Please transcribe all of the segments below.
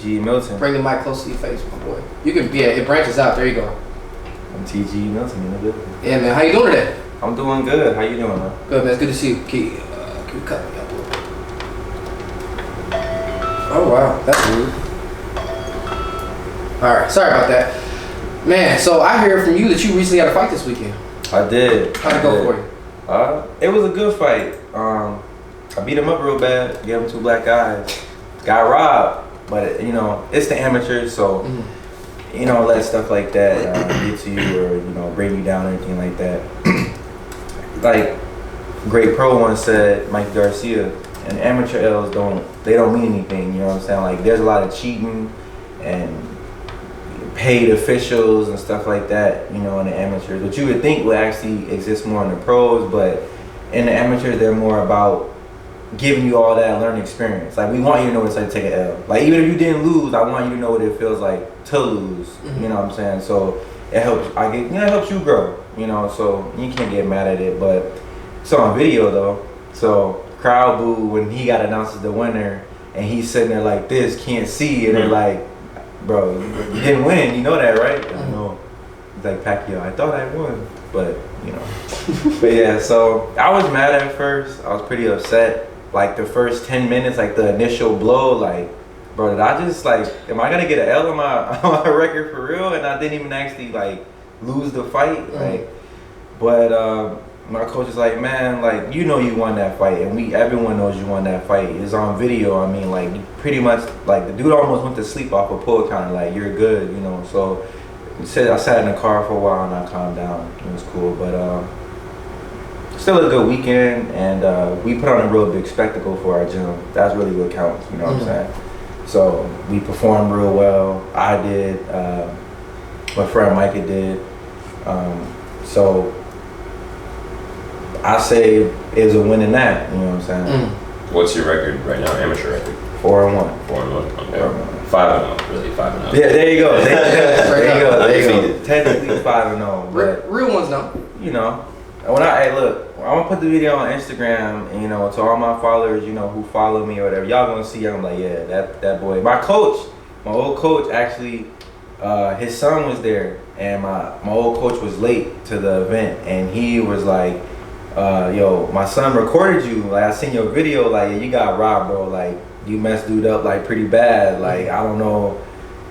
TGE Milton. Bring the mic close to your face, my boy. You can, it branches out. There you go. I'm TGE Milton, you know. Yeah, man. How you doing today? I'm doing good. How you doing, man? Good, man. It's good to see you. Keep cutting me up a little bit. Oh, wow. That's rude. All right. Sorry about that. Man, so I heard from you that you recently had a fight this weekend. I did. How'd it go for you? It was a good fight. I beat him up real bad. Gave him 2 black eyes. Got robbed. But, you know, it's the amateurs, so, you know, let stuff like that get to you or, you know, bring you down or anything like that. Like, Great Pro once said, Mike Garcia, and amateur L's don't mean anything, you know what I'm saying? Like, there's a lot of cheating and paid officials and stuff like that, you know, in the amateurs, which you would think would actually exist more in the pros, but in the amateurs, they're more about giving you all that learning experience. Like, we want you to know what it's like to take an L. Like, even if you didn't lose, I want you to know what it feels like to lose, you know what I'm saying? So it helps, it helps you grow, you know, so you can't get mad at it, but it's on video though. So crowd boo when he got announced as the winner and he's sitting there like this, can't see, and they're like, bro, you didn't win, you know that, right? I know. He's like, Pacquiao, I thought I won, but, you know. But yeah, so I was mad at first. I was pretty upset. Like, the first 10 minutes, like, the initial blow, like, bro, did I just, like, am I going to get an L on my record for real? And I didn't even actually, like, lose the fight. Like, but my coach is like, man, like, you know you won that fight, and everyone knows you won that fight. It's on video. I mean, like, pretty much, like, the dude almost went to sleep off a pull counter, like, you're good, you know. So I sat in the car for a while and I calmed down. It was cool, but still a good weekend, and we put on a real big spectacle for our gym. That's really what counts, you know what I'm saying? So we performed real well. I did. My friend Micah did. So I say it was a win in that, you know what I'm saying? What's your record right now, amateur record? 4-1. 4-1, okay. 5-0, really, 5-0. Yeah, there you go. There you go. Technically 5-0, but real ones though. You know, when I'm gonna put the video on Instagram, and, you know, to all my followers, you know, who follow me or whatever, y'all gonna see, I'm like, yeah, that boy. My old coach, actually, his son was there, and my old coach was late to the event, and he was like, yo, my son recorded you, like, I seen your video, like, yeah, you got robbed, bro, like, you messed dude up, like, pretty bad, like, I don't know,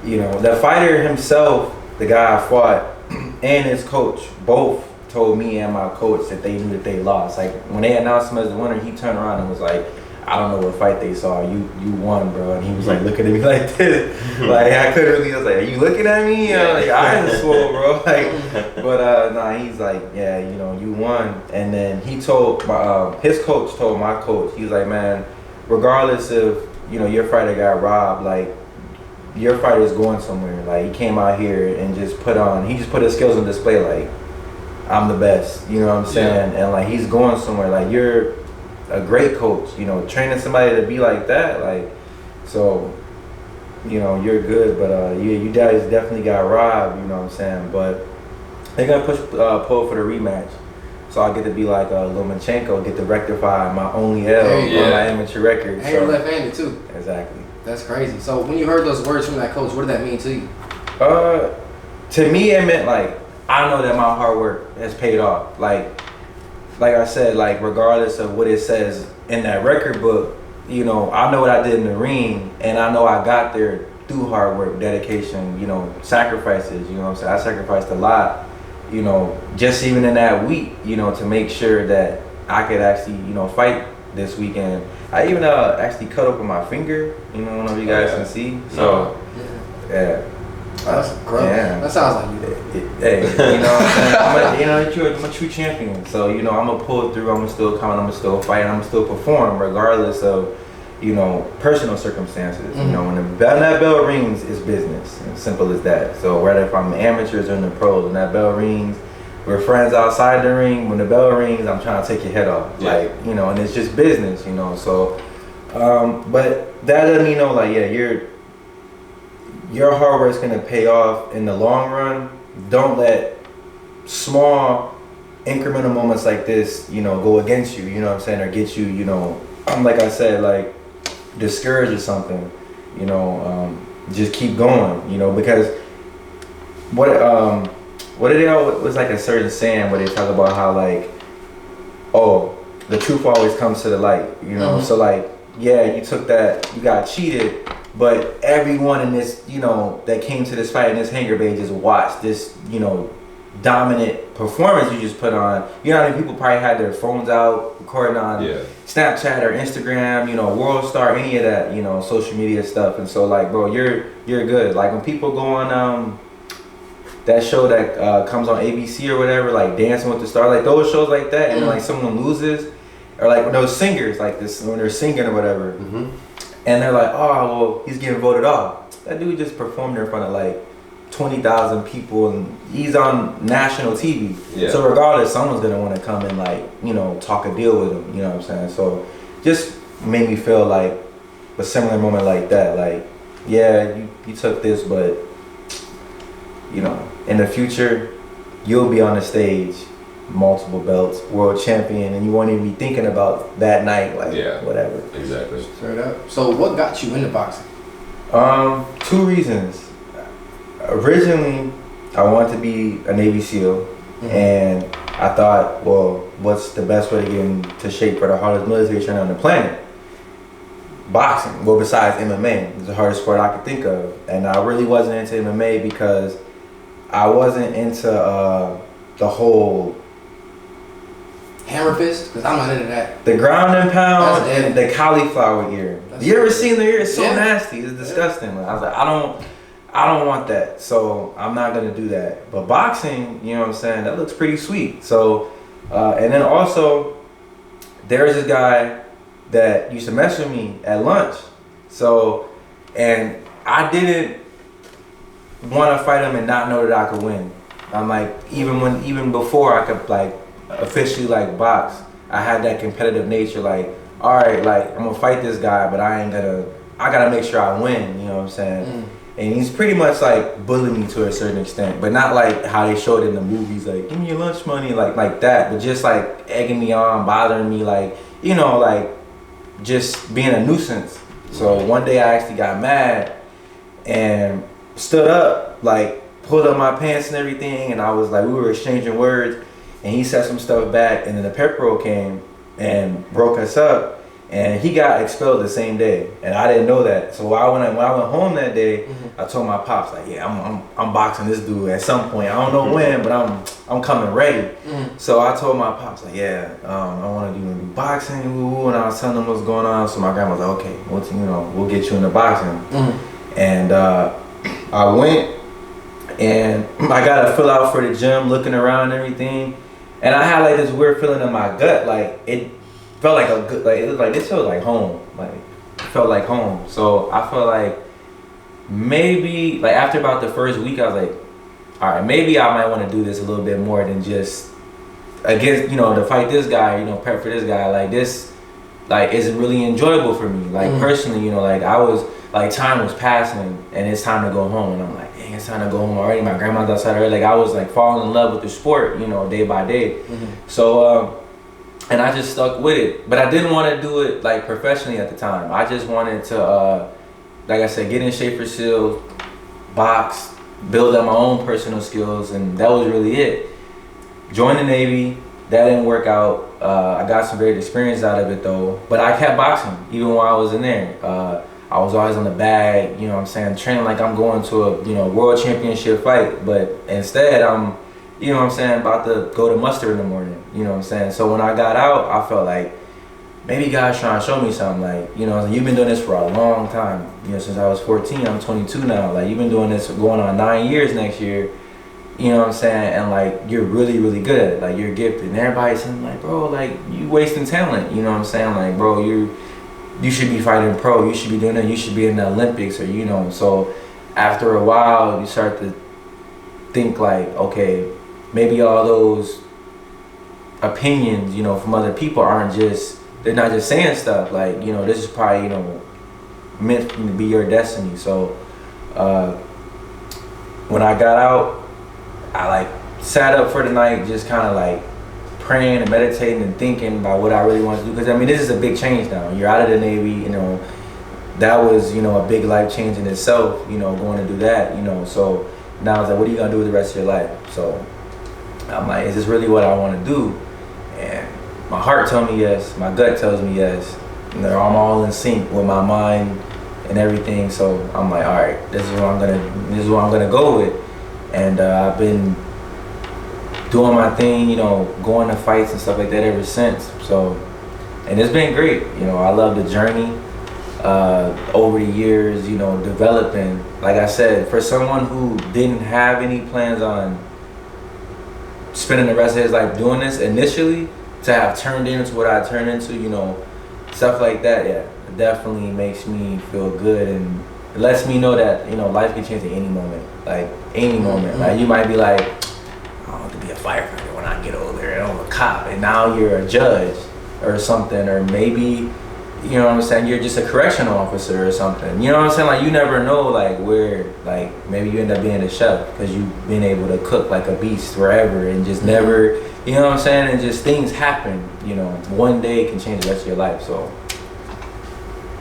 you know. The fighter himself, the guy I fought, and his coach, both told me and my coach that they knew that they lost. Like, when they announced him as the winner, he turned around and was like, I don't know what fight they saw, you won, bro. And he was like looking at me like this, like, I couldn't really, I was like, are you looking at me? Like, I ain't swole, bro. Like, but nah, he's like, yeah, you know, you won. And then he told his coach told my coach, he was like, man, regardless of, you know, your fighter got robbed, like, your fighter is going somewhere. Like, he came out here and just put his skills on display, like, I'm the best, you know what I'm saying? And, like, he's going somewhere. Like, you're a great coach, you know, training somebody to be like that, like, so, you know, you're good, but you guys definitely got robbed, you know what I'm saying? But they're gonna pull for the rematch, so I'll get to be like Lomachenko, get to rectify my only L on my amateur record. And you're left-handed too. Exactly. That's crazy. So when you heard those words from that coach, what did that mean to you? To me, it meant, like, I know that my hard work has paid off. Like I said, like, regardless of what it says in that record book, you know, I know what I did in the ring, and I know I got there through hard work, dedication, you know, sacrifices, you know what I'm saying? I sacrificed a lot, you know, just even in that week, you know, to make sure that I could actually, you know, fight this weekend. I even actually cut open my finger, you know, I don't know if you guys can see. So, yeah. That's gross. Yeah. That sounds like you. Hey, you know what I'm saying? I'm a true champion. So, you know, I'm going to pull through, I'm going to still come, I'm going to still fight, I'm going to still perform regardless of, you know, personal circumstances. You know, when that bell rings, it's business. As simple as that. So whether if I'm amateurs or in the pros, when that bell rings, we're friends outside the ring. When the bell rings, I'm trying to take your head off. Like, you know, and it's just business, you know. So, but that doesn't mean, like, yeah, your hard work's gonna pay off in the long run. Don't let small incremental moments like this, you know, go against you, you know what I'm saying, or get you, you know, like I said, like, discouraged or something. You know, just keep going, you know, because what did they always, was like a certain saying where they talk about how like, oh, the truth always comes to the light, you know. So like, yeah, you took that, you got cheated, but everyone in this, you know, that came to this fight in this hangar bay just watched this, you know, dominant performance you just put on. You know how many people probably had their phones out recording on Snapchat or Instagram, you know, World Star, any of that, you know, social media stuff. And so like, bro, you're good. Like when people go on that show that comes on ABC or whatever, like Dancing with the Stars, like those shows like that, and then, like someone loses, or like when those singers like this, when they're singing or whatever, and they're like, oh well, he's getting voted off. That dude just performed there in front of like 20,000 people, and he's on national TV. So regardless, someone's gonna want to come and like, you know, talk a deal with him. You know what I'm saying? So just made me feel like a similar moment like that. Like, yeah, you took this, but you know, in the future, you'll be on the stage, multiple belts, world champion, and you won't even be thinking about that night, like whatever. Exactly. Straight up. So what got you into boxing? 2 reasons. Originally, I wanted to be a Navy SEAL, and I thought, well, what's the best way to get into shape for the hardest military training on the planet? Boxing. Well, besides MMA, it's the hardest sport I could think of, and I really wasn't into MMA because I wasn't into the whole hammer fist, because I'm not into that. The ground and pound and the cauliflower ear. You ever seen the ear? It's so nasty. It's disgusting. Like, I was like, I don't want that, so I'm not gonna do that. But boxing, you know what I'm saying, that looks pretty sweet. So, and then also, there's this guy that used to mess with me at lunch. So, and I didn't want to fight him and not know that I could win. I'm like, even before I could like officially like box, I had that competitive nature. Like, all right, like I'm gonna fight this guy, but I gotta make sure I win. You know what I'm saying? And he's pretty much like bullying me to a certain extent, but not like how they showed it in the movies, like give me your lunch money, like that, but just like egging me on, bothering me, like, you know, like just being a nuisance. So one day I actually got mad and stood up, like pulled up my pants and everything, and I was like, we were exchanging words, and he said some stuff back, and then the pep roll came and broke us up. And he got expelled the same day, and I didn't know that. So when I went home that day, I told my pops, like, yeah, I'm boxing this dude at some point. I don't know when, but I'm coming ready. So I told my pops, like, yeah, I want to do boxing, and I was telling him what's going on. So my grandma was like, okay, we'll get you into boxing. And I went, and I got a fill out for the gym, looking around and everything, and I had like this weird feeling in my gut, like it felt like a good, like it was like this felt like home, like it felt like home. So I felt like maybe like after about the first week, I was like, all right, maybe I might want to do this a little bit more than just against, you know, to fight this guy, you know, prep for this guy. Like this, like isn't really enjoyable for me. Like personally, you know, like I was like time was passing and it's time to go home, and I'm like, dang, it's time to go home already. My grandma's outside already. Like I was like falling in love with the sport, you know, day by day. So. And I just stuck with it, but I didn't want to do it like professionally at the time. I just wanted to, like I said, get in shape for SEAL, box, build up my own personal skills, and that was really it. Joined the Navy, that didn't work out. I got some great experience out of it though, but I kept boxing even while I was in there. I was always on the bag, you know what I'm saying, training like I'm going to a, you know, world championship fight, but instead I'm, you know what I'm saying, about to go to muster in the morning, you know what I'm saying. So when I got out, I felt like maybe God's trying to show me something, like, you know, you've been doing this for a long time, you know, since I was 14, I'm 22 now, like you've been doing this going on 9 years next year, you know what I'm saying, and like you're really, really good at it, like you're gifted, and everybody's saying like, bro, like you wasting talent, you know what I'm saying, like bro, you should be fighting pro, you should be doing that, you should be in the Olympics, or you know. So after a while you start to think like, okay, maybe all those opinions, you know, from other people they're not just saying stuff, like, you know, this is probably, you know, meant to be your destiny. So when I got out, I like sat up for the night, just kind of like praying and meditating and thinking about what I really want to do. Because I mean, this is a big change now. You're out of the Navy, you know, that was, you know, a big life change in itself, you know, going to do that, you know. So now I was like, what are you gonna do with the rest of your life? So I'm like, is this really what I want to do? And my heart tells me yes, my gut tells me yes. You know, I'm all in sync with my mind and everything. So I'm like, all right, this is what I'm gonna go with. And I've been doing my thing, you know, going to fights and stuff like that ever since. So, and it's been great. You know, I love the journey over the years, you know, developing. Like I said, for someone who didn't have any plans on spending the rest of his life doing this initially, to have turned into what I turned into, you know, stuff like that, yeah, it definitely makes me feel good, and it lets me know that, you know, life can change at any moment, like any moment. Like you might be like, I want to be a firefighter when I get older, and I'm a cop, and now you're a judge or something, or maybe, you know what I'm saying, you're just a correctional officer or something. You know what I'm saying? Like you never know, like where, like maybe you end up being a chef because you've been able to cook like a beast wherever, and just never, you know what I'm saying? And just things happen, you know, one day can change the rest of your life. So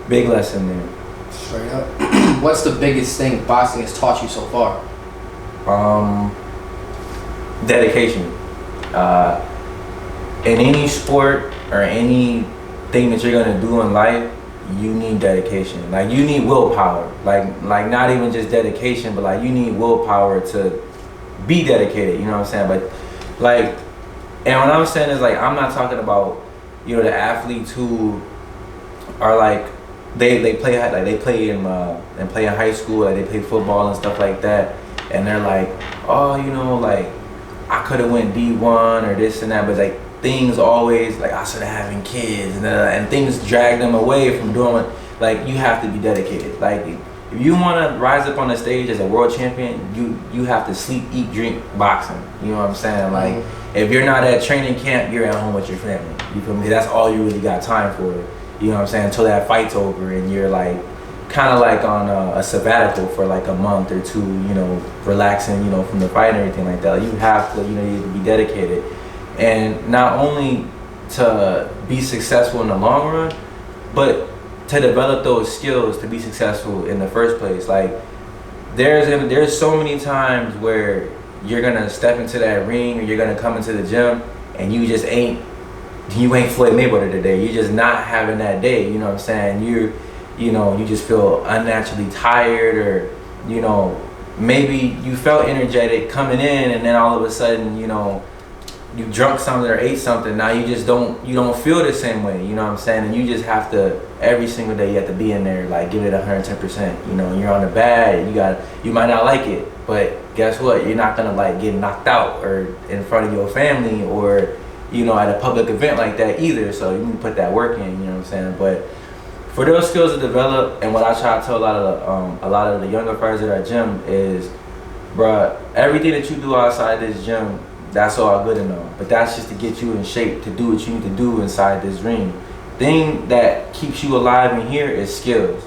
big lesson there. Straight up. What's the biggest thing boxing has taught you so far? Dedication. In any sport or anything that you're gonna do in life, you need dedication. Like you need willpower. Like not even just dedication, but like you need willpower to be dedicated. You know what I'm saying? But like, and what I'm saying is like, I'm not talking about, you know, the athletes who are like, they play in high school, like they play football and stuff like that, and they're like, oh, you know, like I could have went D1 or this and that, but like things always, like I started having kids and things drag them away from doing it. Like you have to be dedicated. Like if you want to rise up on the stage as a world champion, you have to sleep, eat, drink boxing. You know what I'm saying? Like if you're not at training camp, you're at home with your family. You feel me? That's all you really got time for. You know what I'm saying? Until that fight's over and you're like kind of like on a sabbatical for like a month or two, you know, relaxing, you know, from the fight and everything like that. You have to, you know, you have to be dedicated. And not only to be successful in the long run, but to develop those skills to be successful in the first place. Like there's so many times where you're gonna step into that ring or you're gonna come into the gym and you ain't Floyd Mayweather today. You're just not having that day. You know what I'm saying? You know, you just feel unnaturally tired, or, you know, maybe you felt energetic coming in and then all of a sudden, you know, you drunk something or ate something. Now you don't feel the same way. You know what I'm saying? And you just have to, every single day you have to be in there, like give it 110%. You know, you're on the bad, you might not like it, but guess what? You're not gonna like get knocked out or in front of your family or, you know, at a public event like that either. So you can put that work in, you know what I'm saying? But for those skills to develop, and what I try to tell a lot of the younger fighters at our gym is, bruh, everything that you do outside this gym, that's all good and all, but that's just to get you in shape to do what you need to do inside this ring. Thing that keeps you alive in here is skills.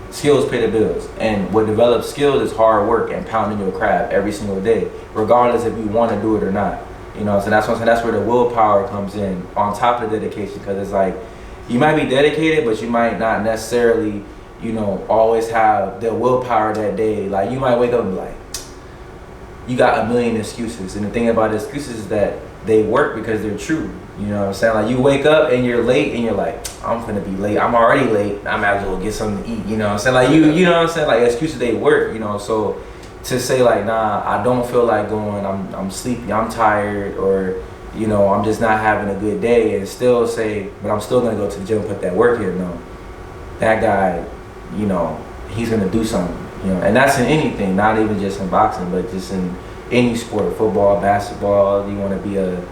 Skills pay the bills, and what develops skills is hard work and pounding your craft every single day, regardless if you want to do it or not. You know, so that's what I'm saying. That's where the willpower comes in on top of the dedication, because it's like you might be dedicated, but you might not necessarily, you know, always have the willpower that day. Like you might wake up and be like, you got a million excuses, and the thing about excuses is that they work because they're true. You know what I'm saying? Like you wake up and you're late and you're like, I'm finna be late. I'm already late. I might as well get something to eat. You know what I'm saying? Like you know what I'm saying? Like excuses, they work. You know, so to say like, nah, I don't feel like going. I'm sleepy. I'm tired, or you know, I'm just not having a good day, and still say, but I'm still gonna go to the gym and put that work in. No, that guy, you know, he's gonna do something. You know, and that's in anything, not even just in boxing, but just in any sport, football, basketball. You want to be the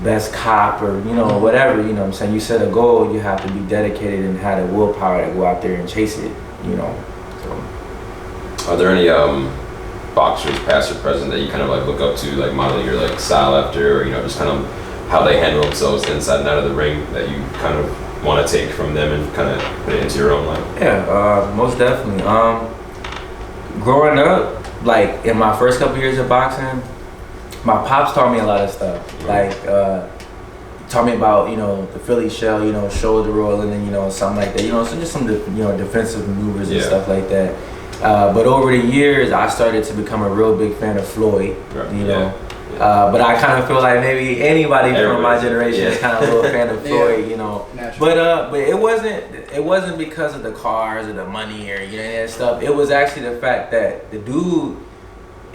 best cop, or you know, whatever. You know what I'm saying? You set a goal, you have to be dedicated and have the willpower to go out there and chase it. You know. So. Are there any boxers, past or present, that you kind of like look up to, like model your like style after, or you know, just kind of how they handle themselves inside and out of the ring, that you kind of want to take from them and kind of put it into your own life? Yeah, most definitely. Growing up, like in my first couple years of boxing, my pops taught me a lot of stuff. Like taught me about, the Philly shell, shoulder roll, and then, something like that. So just some, defensive maneuvers and stuff like that. But over the years, I started to become a real big fan of Floyd, but I kind of feel like maybe anybody from my generation is kind of a little fan of Floyd, But it wasn't because of the cars or the money or that stuff. It was actually the fact that the dude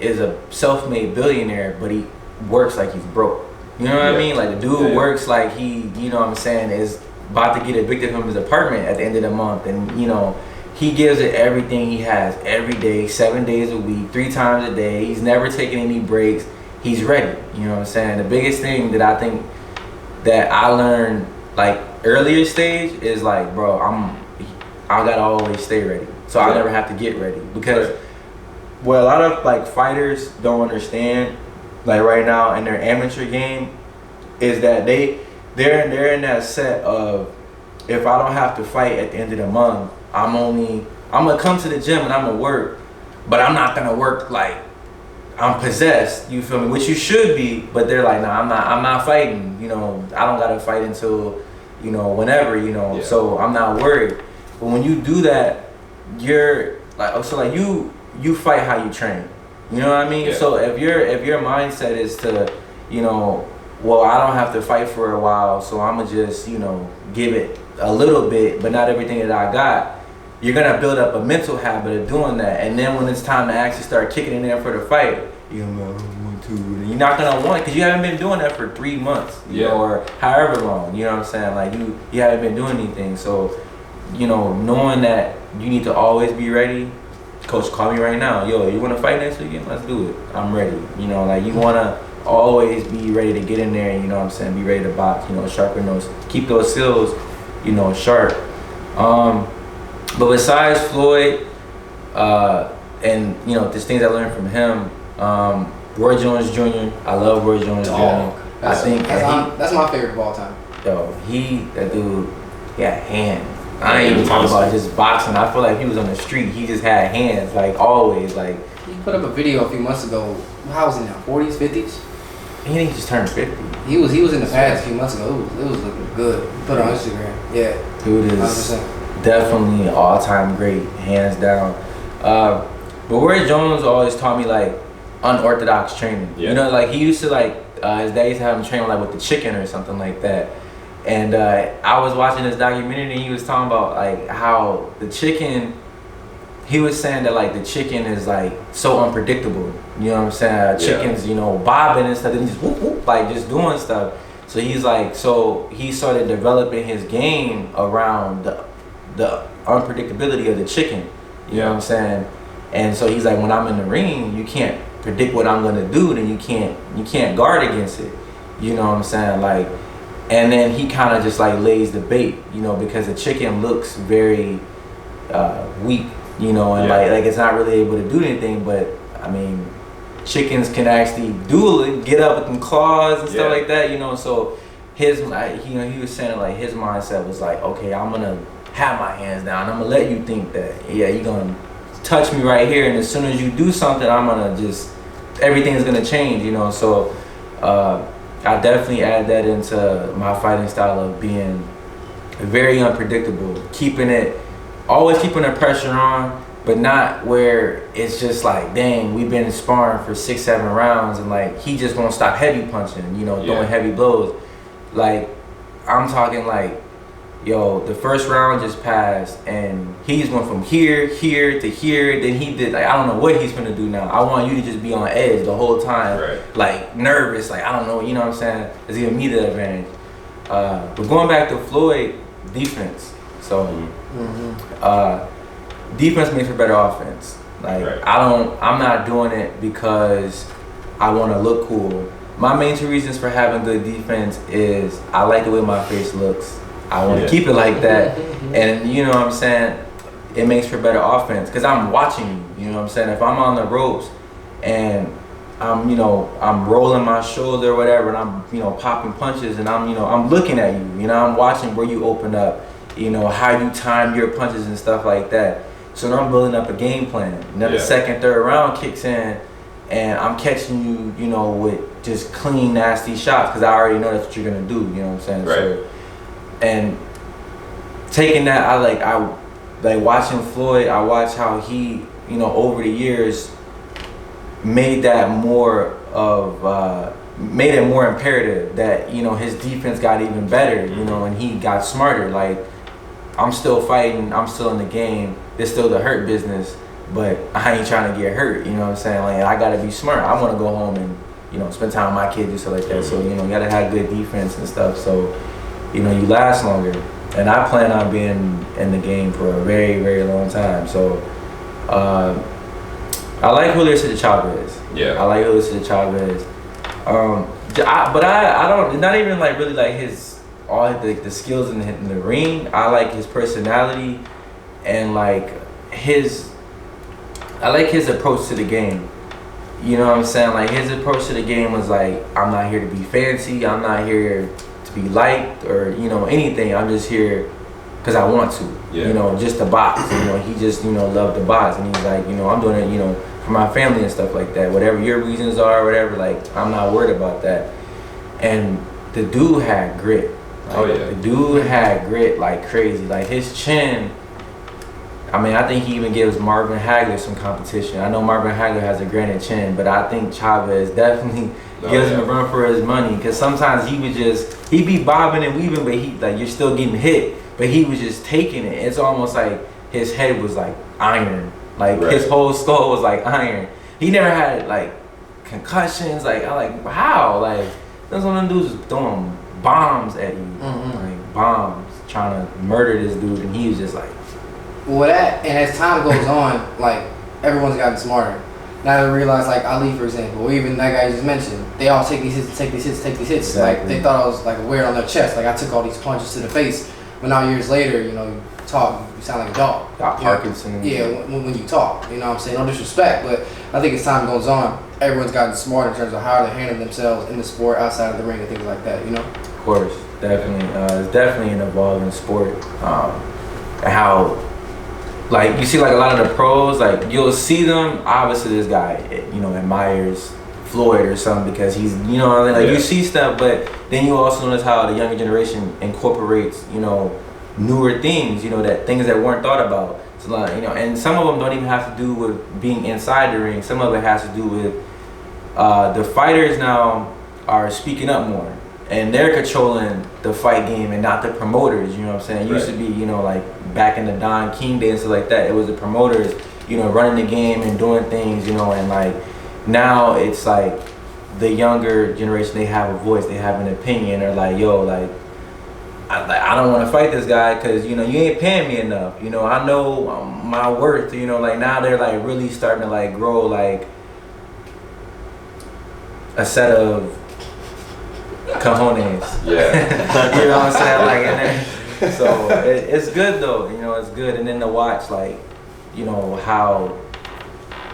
is a self-made billionaire, but he works like he's broke. You know what I mean? Like the dude works like he, is about to get evicted from his apartment at the end of the month, and he gives it everything he has every day, 7 days a week, 3 times a day. He's never taking any breaks. He's ready. You know what I'm saying? The biggest thing that I think that I learned like earlier stage is like, bro, I gotta always stay ready. So I never have to get ready, because what a lot of like fighters don't understand, like right now in their amateur game, is that they're in that set of, if I don't have to fight at the end of the month, I'm gonna come to the gym and I'm gonna work, but I'm not gonna work like I'm possessed, you feel me? Which you should be, but they're like, nah, I'm not fighting, I don't gotta fight until, whenever, so I'm not worried. But when you do that, you're like, so like you fight how you train. You know what I mean? Yeah. So if your mindset is to, well, I don't have to fight for a while, so I'ma just, give it a little bit, but not everything that I got, you're gonna build up a mental habit of doing that. And then when it's time to actually start kicking in there for the fight, you're not gonna want it, because you haven't been doing that for 3 months, or however long, you know what I'm saying? Like you haven't been doing anything. So, knowing that you need to always be ready. Coach, call me right now. Yo, you want to fight next weekend? Let's do it. I'm ready. Like you want to always be ready to get in there, and, be ready to box, sharpen those, keep those skills, sharp. But besides Floyd, and, there's things I learned from him, Roy Jones Jr., I love Roy Jones Jr. That's my favorite of all time. Yo, that dude, he had hands. I ain't even talking about just boxing. I feel like he was on the street. He just had hands, like always. Like he put up a video a few months ago. How was he now? 40s, 50s? He didn't just turn 50. He was in the past a few months ago. It was looking good. He put it on Instagram. Yeah. Dude is 100%. Definitely an all-time great, hands down. But Roy Jones always taught me like unorthodox training. Yeah. Like he used to his dad used to have him train like with the chicken or something like that. And I was watching this documentary, and he was talking about like how the chicken, he was saying that like the chicken is like so unpredictable. You know what I'm saying? Chickens, bobbing and stuff, and just whoop whoop, like just doing stuff. So he's like, so he started developing his game around the unpredictability of the chicken. You know what I'm saying? And so he's like, when I'm in the ring, you can't predict what I'm gonna do, then you can't guard against it. You know what I'm saying? Like. And then he kind of just like lays the bait, because the chicken looks very weak, and like it's not really able to do anything. But I mean, chickens can actually get up with them claws and stuff like that, So his, he was saying like his mindset was like, okay, I'm gonna have my hands down. I'm gonna let you think that, you're gonna touch me right here, and as soon as you do something, I'm gonna everything's gonna change, So. I definitely add that into my fighting style of being very unpredictable, always keeping the pressure on, but not where it's just like, dang, we've been sparring for 6-7 rounds, and like he just won't stop heavy punching, throwing heavy blows. Like I'm talking like, yo, the first round just passed, and he just went from here to here. Then he did, like, I don't know what he's gonna do now. I want you to just be on edge the whole time, like nervous, like I don't know, you know what I'm saying? It's giving me the advantage. But going back to Floyd, defense. So, defense makes for better offense. Like I'm not doing it because I want to look cool. My main 2 reasons for having good defense is I like the way my face looks. I want to keep it like that, and you know what I'm saying, it makes for better offense because I'm watching you. You know what I'm saying? If I'm on the ropes and I'm rolling my shoulder or whatever, and I'm popping punches, and I'm looking at you. I'm watching where you open up, how you time your punches and stuff like that. So then I'm building up a game plan. And then the second, third round kicks in, and I'm catching you, you know, with just clean, nasty shots because I already know that's what you're gonna do. You know what I'm saying? Right. So, and taking that, I like watching Floyd. I watch how he, you know, over the years made that more of made it more imperative that, you know, his defense got even better, you know, and he got smarter. Like, I'm still fighting, I'm still in the game, it's still the hurt business, but I ain't trying to get hurt, you know what I'm saying? Like, I gotta be smart. I wanna go home and, you know, spend time with my kids and stuff like that. So, you know, you gotta have good defense and stuff, so, you know, you last longer. And I plan on being in the game for a very, very long time. So, I like Julio Chavez. Yeah. I like Julio Chavez. But I don't, not even like really like all the skills in the ring. I like his personality and like I like his approach to the game. You know what I'm saying? Like, his approach to the game was like, I'm not here to be fancy. I'm not here to be liked or, you know, anything. I'm just here because I want to. Yeah. You know, just to box. You know, he just, you know, loved to box, and he's like, you know, I'm doing it, you know, for my family and stuff like that. Whatever your reasons are, whatever, like, I'm not worried about that. And the dude had grit. Like, oh yeah. The dude had grit like crazy. Like, his chin, I mean, I think he even gives Marvin Hagler some competition. I know Marvin Hagler has a granite chin, but I think Chavez definitely gives him a run for his money. Because sometimes he'd be bobbing and weaving, but you're still getting hit. But he was just taking it. It's almost like his head was like iron. Like, his whole skull was like iron. He never had like concussions. Like, I like, how? Like, that's one of them dudes was throwing bombs at you. Like, bombs, trying to murder this dude, and he was just like, well, that, and as time goes on, like, everyone's gotten smarter. Now they realize, like, Ali, for example, or even that guy you just mentioned, they all take these hits, take these hits, take these hits. Exactly. Like, they thought I was like a weird on their chest. Like, I took all these punches to the face. But now years later, you know, you talk, you sound like a dog. got Parkinson's. Yeah, when you talk, you know what I'm saying? No disrespect, but I think as time goes on, everyone's gotten smarter in terms of how to handle themselves in the sport, outside of the ring, and things like that, you know? Of course, definitely. It's definitely an evolving sport. And how, like, you see, like, a lot of the pros, like, you'll see them, obviously this guy, you know, admires Floyd or something because he's, you know what I mean? Like, you see stuff, but then you also notice how the younger generation incorporates, you know, newer things, you know, that things that weren't thought about. So, like, you know, and some of them don't even have to do with being inside the ring. Some of it has to do with the fighters now are speaking up more, and they're controlling the fight game and not the promoters. You know what I'm saying? It used to be, you know, like back in the Don King days and stuff like that, it was the promoters, you know, running the game and doing things, you know, and like now it's like the younger generation, they have a voice, they have an opinion. They're like, yo, like, I don't want to fight this guy because, you know, you ain't paying me enough. You know, I know my worth. You know, like, now they're like really starting to like grow like a set of cojones. Yeah. You know what I'm saying? Like, and then, so it's good though. You know, it's good. And then to watch, like, you know, how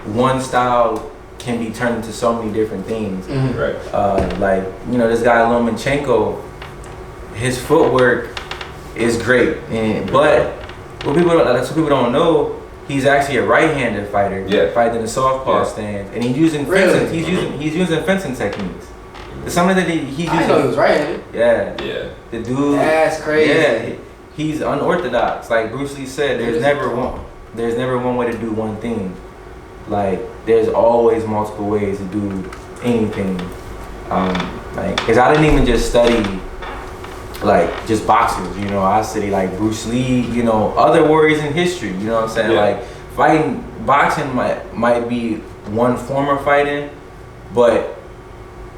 one style can be turned into so many different things. Right. Like, you know, this guy Lomachenko, his footwork is great, but what people don't know, he's actually a right-handed fighter. Yeah. Fighting the softball stance, and he's using fencing. He's using fencing techniques. It's something that he's using. I didn't know he was right-handed. Yeah. Yeah. The dude. That's crazy. Yeah. He's unorthodox. Like Bruce Lee said, there's never one way to do one thing. Like, there's always multiple ways to do anything. Like, cause I didn't even just study like just boxers, you know, I study like Bruce Lee, you know, other warriors in history, you know what I'm saying? Yeah. Like, boxing might be one form of fighting, but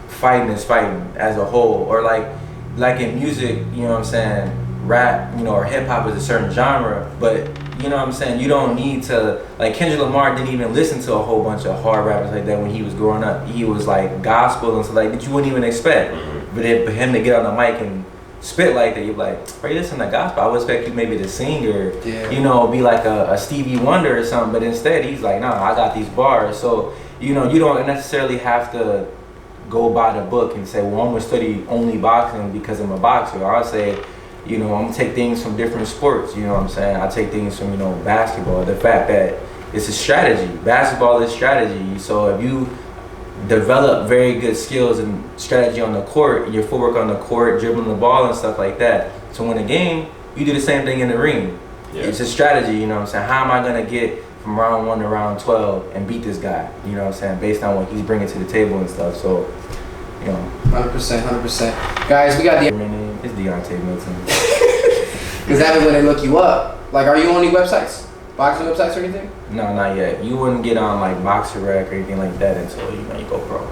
fighting is fighting as a whole. Or like in music, you know what I'm saying, rap, you know, or hip hop is a certain genre, but you know what I'm saying, you don't need to, like, Kendrick Lamar didn't even listen to a whole bunch of hard rappers like that when he was growing up. He was like gospel and stuff like that you wouldn't even expect. But for him to get on the mic and spit like that, you're like, bro, you listen to gospel, I would expect you maybe to sing or, you know, be like a Stevie Wonder or something, but instead he's like, nah, I got these bars. So, you know, you don't necessarily have to go by the book and say, well, I'm gonna study only boxing because I'm a boxer. I'll say, you know, I'm gonna take things from different sports, you know what I'm saying? I take things from, you know, basketball, the fact that it's a strategy. Basketball is strategy. So if you develop very good skills and strategy on the court, your footwork on the court, dribbling the ball and stuff like that. To win a game, you do the same thing in the ring. Yeah. It's a strategy, you know what I'm saying? How am I gonna get from round 1 to round 12 and beat this guy? You know what I'm saying? Based on what he's bringing to the table and stuff. So, you know. 100%. Guys, we got the. My name is Deonte Milton. Because that is when they look you up. Like, are you on any websites? Boxing websites or anything? No, not yet. You wouldn't get on like Boxer Rec or anything like that until you go pro.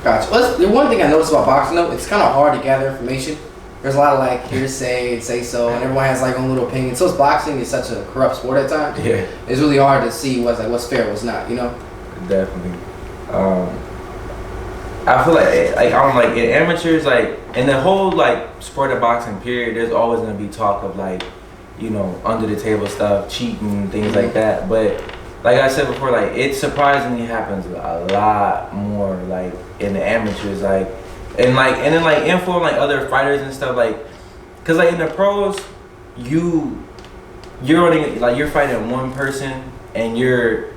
Gotcha. Well, the one thing I noticed about boxing though, it's kind of hard to gather information. There's a lot of like hearsay and say so, and everyone has like own little opinion. So boxing is such a corrupt sport at times. Yeah. It's really hard to see what's fair, what's not. You know. Definitely. I feel like in amateurs, like in the whole like sport of boxing period, there's always gonna be talk of like, you know, under the table stuff, cheating, things like that. But like I said before, like it surprisingly happens a lot more like in the amateurs, like and then like info like other fighters and stuff, like because like in the pros, you're only like you're fighting one person and you're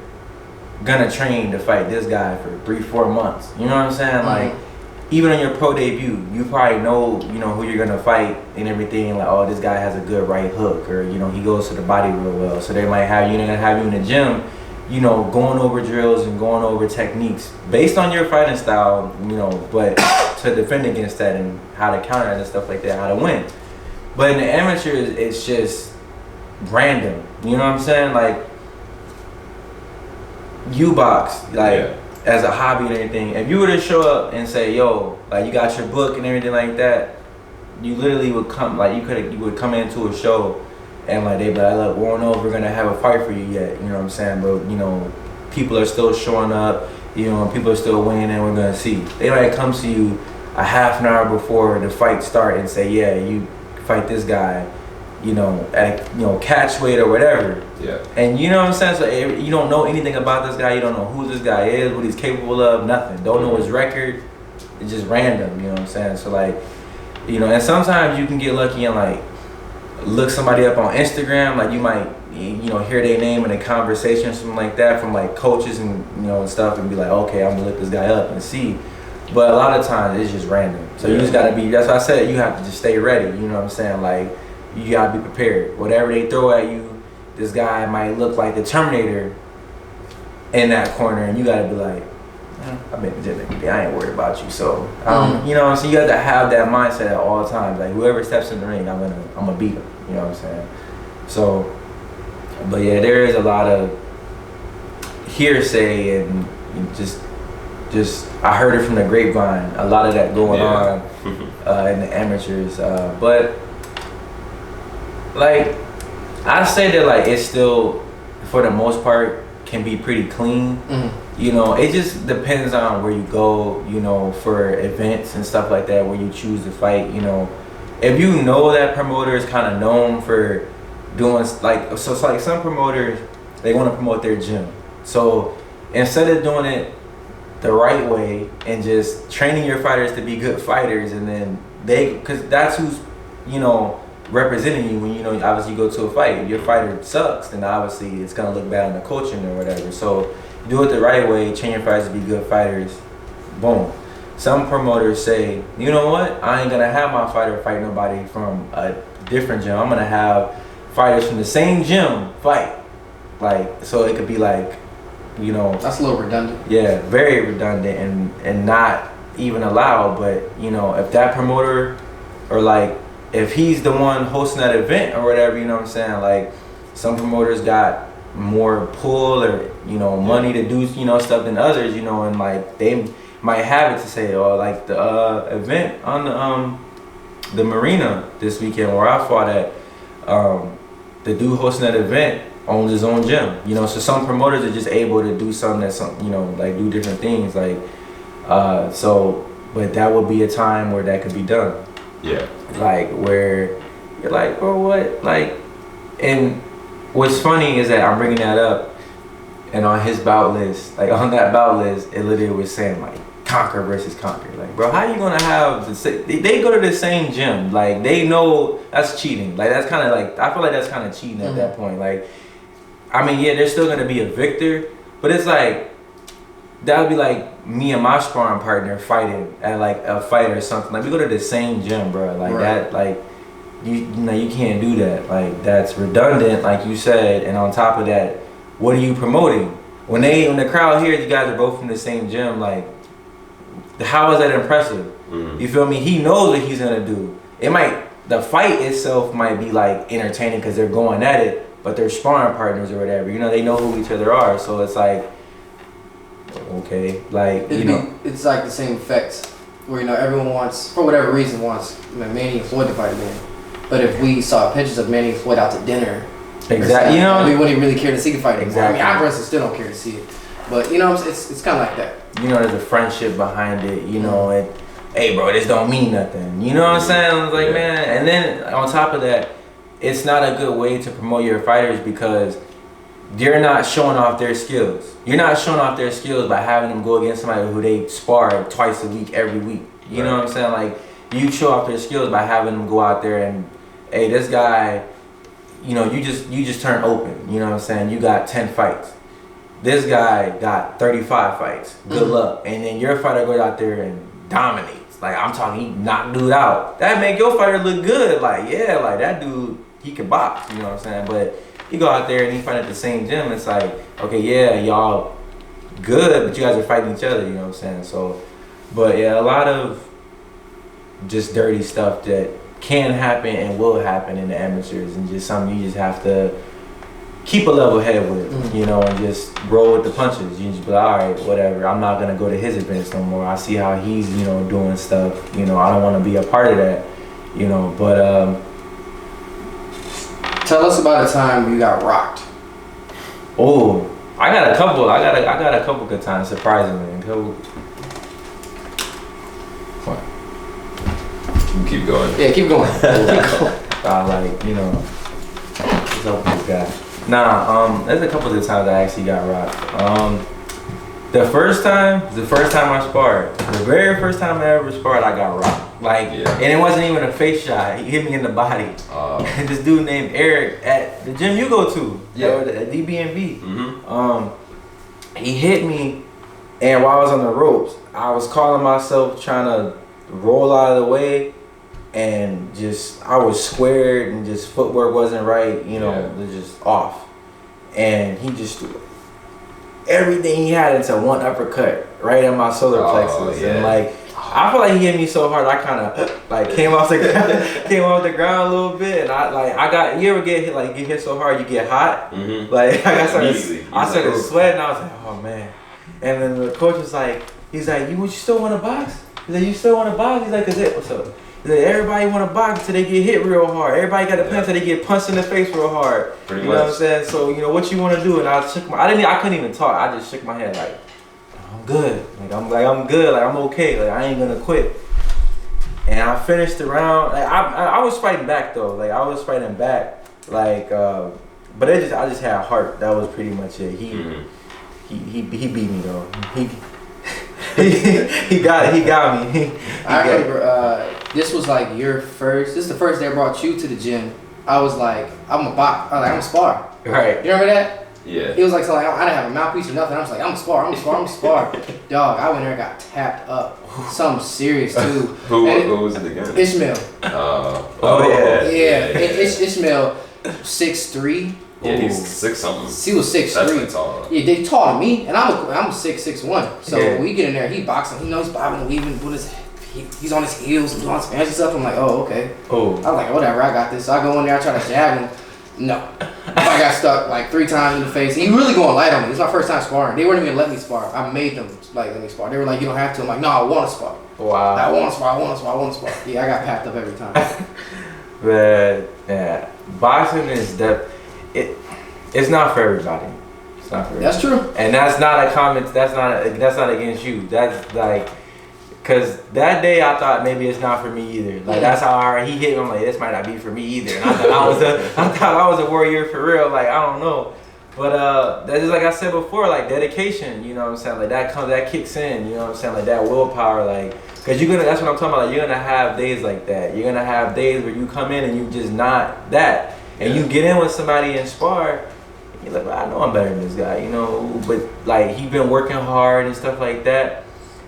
gonna train to fight this guy for 3-4 months. You know what I'm saying? Like even on your pro debut, you probably know, you know, who you're gonna fight and everything. Like, oh, this guy has a good right hook, or you know, he goes to the body real well. So they might have you in the gym, you know, going over drills and going over techniques based on your fighting style, you know, but to defend against that and how to counter it and stuff like that, how to win. But in the amateurs, it's just random. You know what I'm saying? Like you box, like as a hobby and everything. If you were to show up and say, yo, like you got your book and everything like that, you literally would come, like you would come into a show and like they'd be like, look, we don't know if we're gonna have a fight for you yet, you know what I'm saying? But you know, people are still showing up, you know, people are still winning and we're gonna see. They might come to you a half an hour before the fight start and say, yeah, you fight this guy, you know, at catch weight or whatever. Yeah. And you know what I'm saying? So you don't know anything about this guy. You don't know who this guy is, what he's capable of, nothing. Don't know his record. It's just random, you know what I'm saying? So like, you know, and sometimes you can get lucky and like look somebody up on Instagram. Like you might, you know, hear their name in a conversation or something like that from like coaches and, you know, and stuff and be like, okay, I'm gonna look this guy up and see. But a lot of times it's just random. So you just gotta be, that's why I said you have to just stay ready, you know what I'm saying? Like, you gotta be prepared. Whatever they throw at you, this guy might look like the Terminator in that corner, and you gotta be like, I've been legit, I ain't worried about you. So, you know, so you have to have that mindset at all times. Like whoever steps in the ring, I'm gonna beat him. You know what I'm saying? So, but yeah, there is a lot of hearsay and just I heard it from the grapevine. A lot of that going on in the amateurs, but. Like, I say that like it's still, for the most part, can be pretty clean. You know, it just depends on where you go, you know, for events and stuff like that, where you choose to fight, you know. If you know that promoter is kind of known for doing, like, so it's like some promoters, they want to promote their gym. So instead of doing it the right way and just training your fighters to be good fighters, and then because that's who's, you know, representing you when, you know, obviously you go to a fight. If your fighter sucks, then obviously it's gonna look bad on the coaching or whatever. So do it the right way, train your fighters to be good fighters. Boom. Some promoters say, you know what, I ain't gonna have my fighter fight nobody from a different gym. I'm gonna have fighters from the same gym fight. Like, so it could be like, you know, that's a little redundant. Yeah, very redundant and not even allowed. But you know, if that promoter, or like if he's the one hosting that event or whatever, you know what I'm saying? Like some promoters got more pull or, you know, money to do, you know, stuff than others, you know, and like they might have it to say, or like the event on the marina this weekend where I fought at, the dude hosting that event owns his own gym, you know. So some promoters are just able to do something that's, you know, like do different things, like so, but that would be a time where that could be done. Yeah. Like where you're like, bro, what? Like, and what's funny is that I'm bringing that up, and on his bout list, like on that bout list, it literally was saying like Conquer versus Conquer. Like, bro, how you gonna have they go to the same gym? Like, they know that's cheating. Like, that's kind of like, I feel like that's kind of cheating at that point. Like, I mean, yeah, there's still gonna be a victor, but it's like that would be like me and my sparring partner fighting at like a fight or something. Like we go to the same gym, bro. Like that, like you know, you can't do that. Like that's redundant, like you said. And on top of that, what are you promoting? When the crowd hears you guys are both from the same gym, like how is that impressive? You feel me? He knows what he's gonna do. The fight itself might be like entertaining because they're going at it, but they're sparring partners or whatever. You know, they know who each other are. So it's like, okay, like it's like the same effects where everyone wants, for whatever reason, wants Manny and Floyd to fight again. But if we saw pictures of Manny and Floyd out to dinner, exactly, we wouldn't really care to see the fight anymore. Exactly. I mean, I personally still don't care to see it, but it's kind of like that. There's a friendship behind it. And hey, bro, this don't mean nothing. You know what I'm saying? I was like, man. And then on top of that, it's not a good way to promote your fighters because they're not showing off their skills. You're not showing off their skills by having them go against somebody who they spar twice a week, every week. You know what I'm saying? Like, you show off their skills by having them go out there and, hey, this guy, you just turned open. You know what I'm saying? You got 10 fights. This guy got 35 fights. Good luck. And then your fighter goes out there and dominates. Like, I'm talking, he knocked dude out. That make your fighter look good. Like, yeah, like that dude, he can box. You know what I'm saying? But you go out there and you fight at the same gym. It's like, okay, yeah, y'all good, but you guys are fighting each other. You know what I'm saying? So, but yeah, a lot of just dirty stuff that can happen and will happen in the amateurs, and just something you just have to keep a level head with, and just roll with the punches. You just be like, all right, whatever. I'm not gonna go to his events no more. I see how he's, doing stuff. I don't want to be a part of that. But tell us about a time you got rocked. Oh, I got a couple. I got a couple good times, surprisingly. What? Keep going. Yeah, keep going. What's up with this guy? Nah, there's a couple of times I actually got rocked. The first time I sparred, the very first time I ever sparred, I got rocked. And it wasn't even a face shot. He hit me in the body. And this dude named Eric at the gym you go to, at DBNB. He hit me, and while I was on the ropes, I was calling myself trying to roll out of the way, and I was squared, and just footwork wasn't right, it was just off. And he just threw everything he had into one uppercut right in my solar plexus. And I feel like he hit me so hard, I kind of came off the ground a little bit, and I got, you ever get hit so hard you get hot? I started sweating. I was like, oh man. And then the coach was like, he's like, you still want to box? He's like, you still want to box? He's like, what's up? He's like, everybody want to box until they get hit real hard. Everybody got to punch until they get punched in the face real hard. Pretty you know what I'm saying? So what you want to do? And I couldn't even talk. I just shook my head like, I'm good. I'm good. I'm okay. I ain't gonna quit. And I finished the round. I was fighting back though. I was fighting back. But I just had heart. That was pretty much it. He beat me though. He got me. I remember this was this is the first day I brought you to the gym. I was like, I'm a box. I'm a spar. Right. You remember that? Yeah. It was I didn't have a mouthpiece or nothing. I was like, I'm a spar. Dog, I went there and got tapped up. Something serious too. Who was it again? Ishmael. Yeah. Ishmael, 6'3". Yeah, he's 6 something. He was 6'3". That's tall. Yeah, they taller than me, and I'm 6'1". So when we get in there, he boxing. He's bobbing and weaving with he's on his heels and doing fancy stuff. I'm like, oh, okay. Oh. I was like, whatever, I got this. So I go in there, I try to jab him. No. I got stuck 3 times in the face. He really going light on me. It's my first time sparring. They weren't even let me spar. I made them let me spar. They were like, you don't have to. I'm like, no, I want to spar. Wow. I want to spar. Yeah, I got packed up every time. But yeah, boxing is it's not for everybody. It's not for everybody. That's true. And that's not a comment. That's not against you. That's cause that day I thought maybe it's not for me either. That's how he hit me. I'm like, this might not be for me either. And I thought I was a warrior for real. I don't know. But that's just like I said before, dedication. You know what I'm saying? That kicks in. You know what I'm saying? That willpower. Cause that's what I'm talking about. You're gonna have days like that. You're gonna have days where you come in and you just not that, and you get in with somebody and spar. He's like, well, I know I'm better than this guy, you know. But like he been working hard and stuff like that.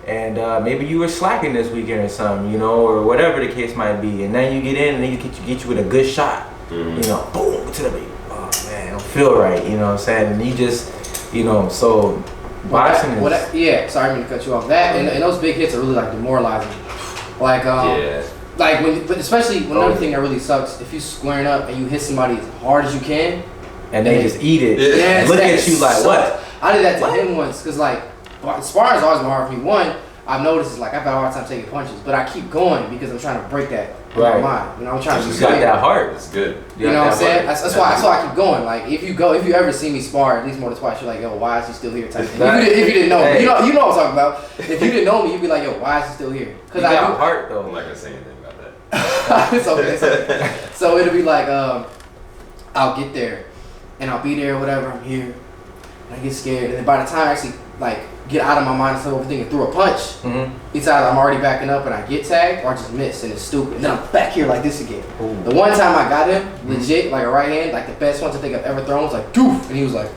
And maybe you were slacking this weekend or something, you know, or whatever the case might be. And then you get in and then get you with a good shot, you know, boom to the baby. Oh man, I don't feel right, you know what I'm saying? And you just, you know, so boxing is. Yeah, sorry, I didn't mean to cut you off. That and those big hits are really like demoralizing. Like like but especially when another thing that really sucks, if you squaring up and you hit somebody as hard as you can, and they just eat it. Yeah, look at you like what? I did that to him once because like sparring's always been hard for me. One, I've noticed is like I've had a hard time taking punches, but I keep going because I'm trying to break that in my mind. You know, I'm trying to. You got that heart. It's good. You know what I'm saying? That's why I keep going. Like if you ever see me spar at least more than twice, you're like, yo, why is he still here? Type thing. If you didn't know me, you know what I'm talking about. If you didn't know me, you'd be like, yo, why is he still here? Because I got heart though. I'm not gonna say anything about that. It's okay. So it'll be like, I'll get there, and I'll be there, whatever. I'm here, and I get scared, and then by the time I actually like get out of my mind and start overthinking through a punch, it's either I'm already backing up and I get tagged, or I just miss and it's stupid. And then I'm back here like this again. Ooh. The one time I got him, legit, like a right hand, like the best ones I think I've ever thrown, was like, doof, and he was like,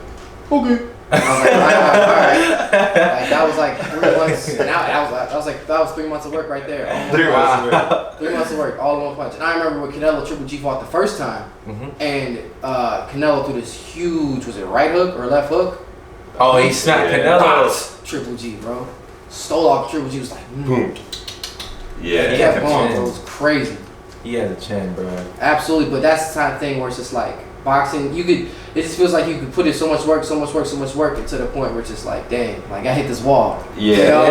okay. And I was like, all right. Like that was like 3 months, and that was 3 months of work right there. 3 months of work. 3 months of work, all in one punch. And I remember when Canelo Triple G fought the first time, and Canelo threw this huge, was it right hook or left hook? Oh, he snapped Canelo. Triple G, bro. Stole off Triple G, was like, boom. Yeah, he kept going, bro. It was crazy. He has a chin, bro. Absolutely, but that's the type of thing where it's just like boxing. It just feels like you could put in so much work, and to the point where it's just like, dang, like I hit this wall. Yeah, you know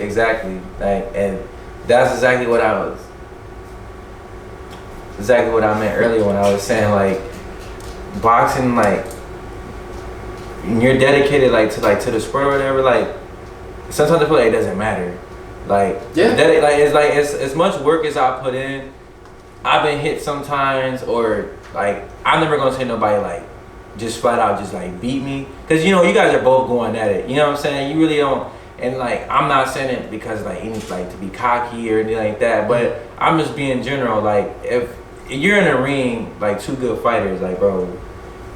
exactly. Like, and that's exactly what I meant earlier when I was saying like boxing, like. And you're dedicated to the sport or whatever, like sometimes I feel like it doesn't matter. Like it's as much work as I put in, I've been hit sometimes, or like I'm never gonna say nobody like just flat out just like beat me. Cause you know you guys are both going at it. You know what I'm saying? You really don't, and like I'm not saying it because like any like to be cocky or anything like that, but I'm just being general. Like if you're in a ring like two good fighters, like bro,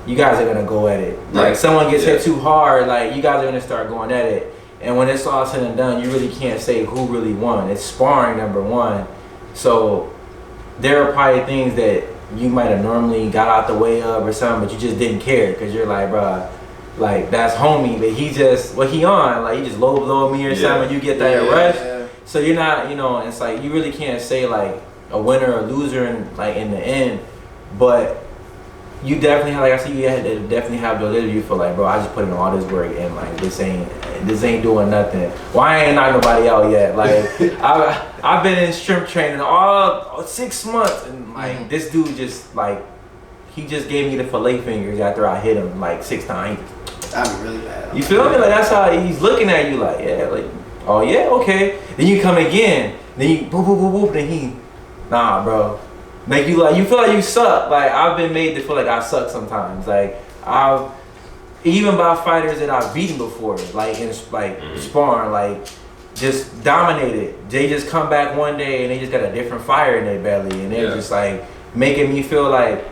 you guys are gonna go at it. Like someone gets hit too hard, like you guys are gonna start going at it. And when it's all said and done, you really can't say who really won. It's sparring, number one. So there are probably things that you might have normally got out the way of or something, but you just didn't care because you're like, bruh, like that's homie, but he just he on, like he just low blow me or something. And you get that rush. So you're not, you know, it's like you really can't say like a winner or loser in the end, but. You definitely have, like I said, you had to definitely have the ability. You feel like, bro, I just put in all this work and like this ain't doing nothing. Well, I ain't knocked nobody out yet. Like I've been in strength training all 6 months, and like this dude just like he just gave me the fillet fingers after I hit him like 6 times. I'd be really mad. You feel me? Like that's how he's looking at you. Like oh yeah, okay. Then you come again. Then you boop boop boop boop. Then he, nah, bro. Make you like you feel like you suck. Like I've been made to feel like I suck sometimes. Like I've even by fighters that I've beaten before, like in sparring, like just dominated. They just come back one day and they just got a different fire in their belly, and they're just like making me feel like,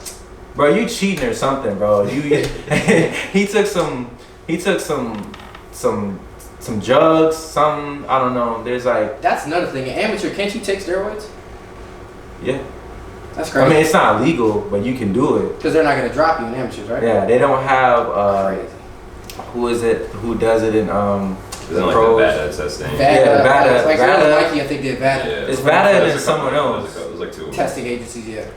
bro, you cheating or something, bro. You he took some drugs, some I don't know. There's like that's another thing. An amateur, can't you take steroids? Yeah. That's crazy. I mean, it's not legal, but you can do it. Because they're not going to drop you in amateurs, right? Yeah, they don't have, who is it, who does it in the pros? Like the VADA testing. VADA. Like VADA. Nike, I think did VADA. Yeah, it's VADA and someone else. It was like 2 of them. Testing agencies, yeah.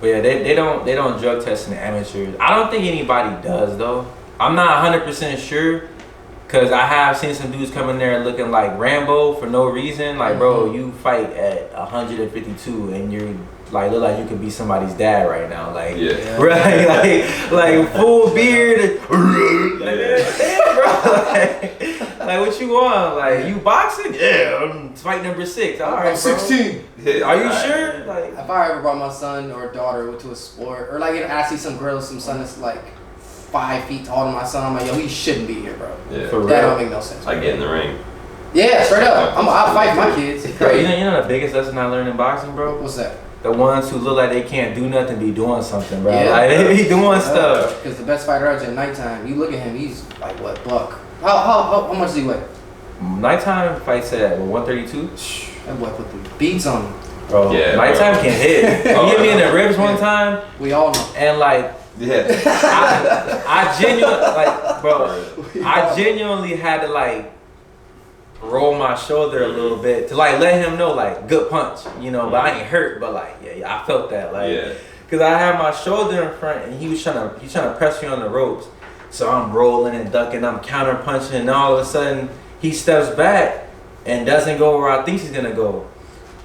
But yeah, they don't drug test in the amateurs. I don't think anybody does, though. I'm not 100% sure. Cause I have seen some dudes come in there looking like Rambo for no reason. Like, bro, you fight at 152 and you're like look like you could be somebody's dad right now. Like, right? like full beard. Damn, bro. Like, what you want? Like, you boxing? Yeah, I'm fight number 6. All right, I'm 16. Are you sure? Like, if I ever brought my son or daughter to a sport, or like I see some girl, some son that's like 5 feet taller than my son, I'm like, yo, he shouldn't be here, bro. Yeah. That don't make no sense. I get in the ring. Yeah, straight up. I'll fight my kids. Bro, you know the biggest lesson I learned in boxing, bro? What's that? the ones who look like they can't do nothing be doing something, bro. Yeah. Like they be doing stuff. Because the best fighter out there at nighttime, you look at him, he's like what, buck? How much does he weigh? Nighttime fights at 132. That boy put the beats on him. Bro, Yeah, nighttime bro. can hit. He hit me in the ribs one time, We all know. and like Yeah. I genuinely like, bro. I genuinely had to like roll my shoulder a little bit to like let him know like good punch, you know. But I ain't hurt, but like yeah, I felt that like, Yeah. cause I had my shoulder in front and he was trying to press me on the ropes, so I'm rolling and ducking, I'm counter punching, and all of a sudden he steps back and doesn't go where I think he's gonna go.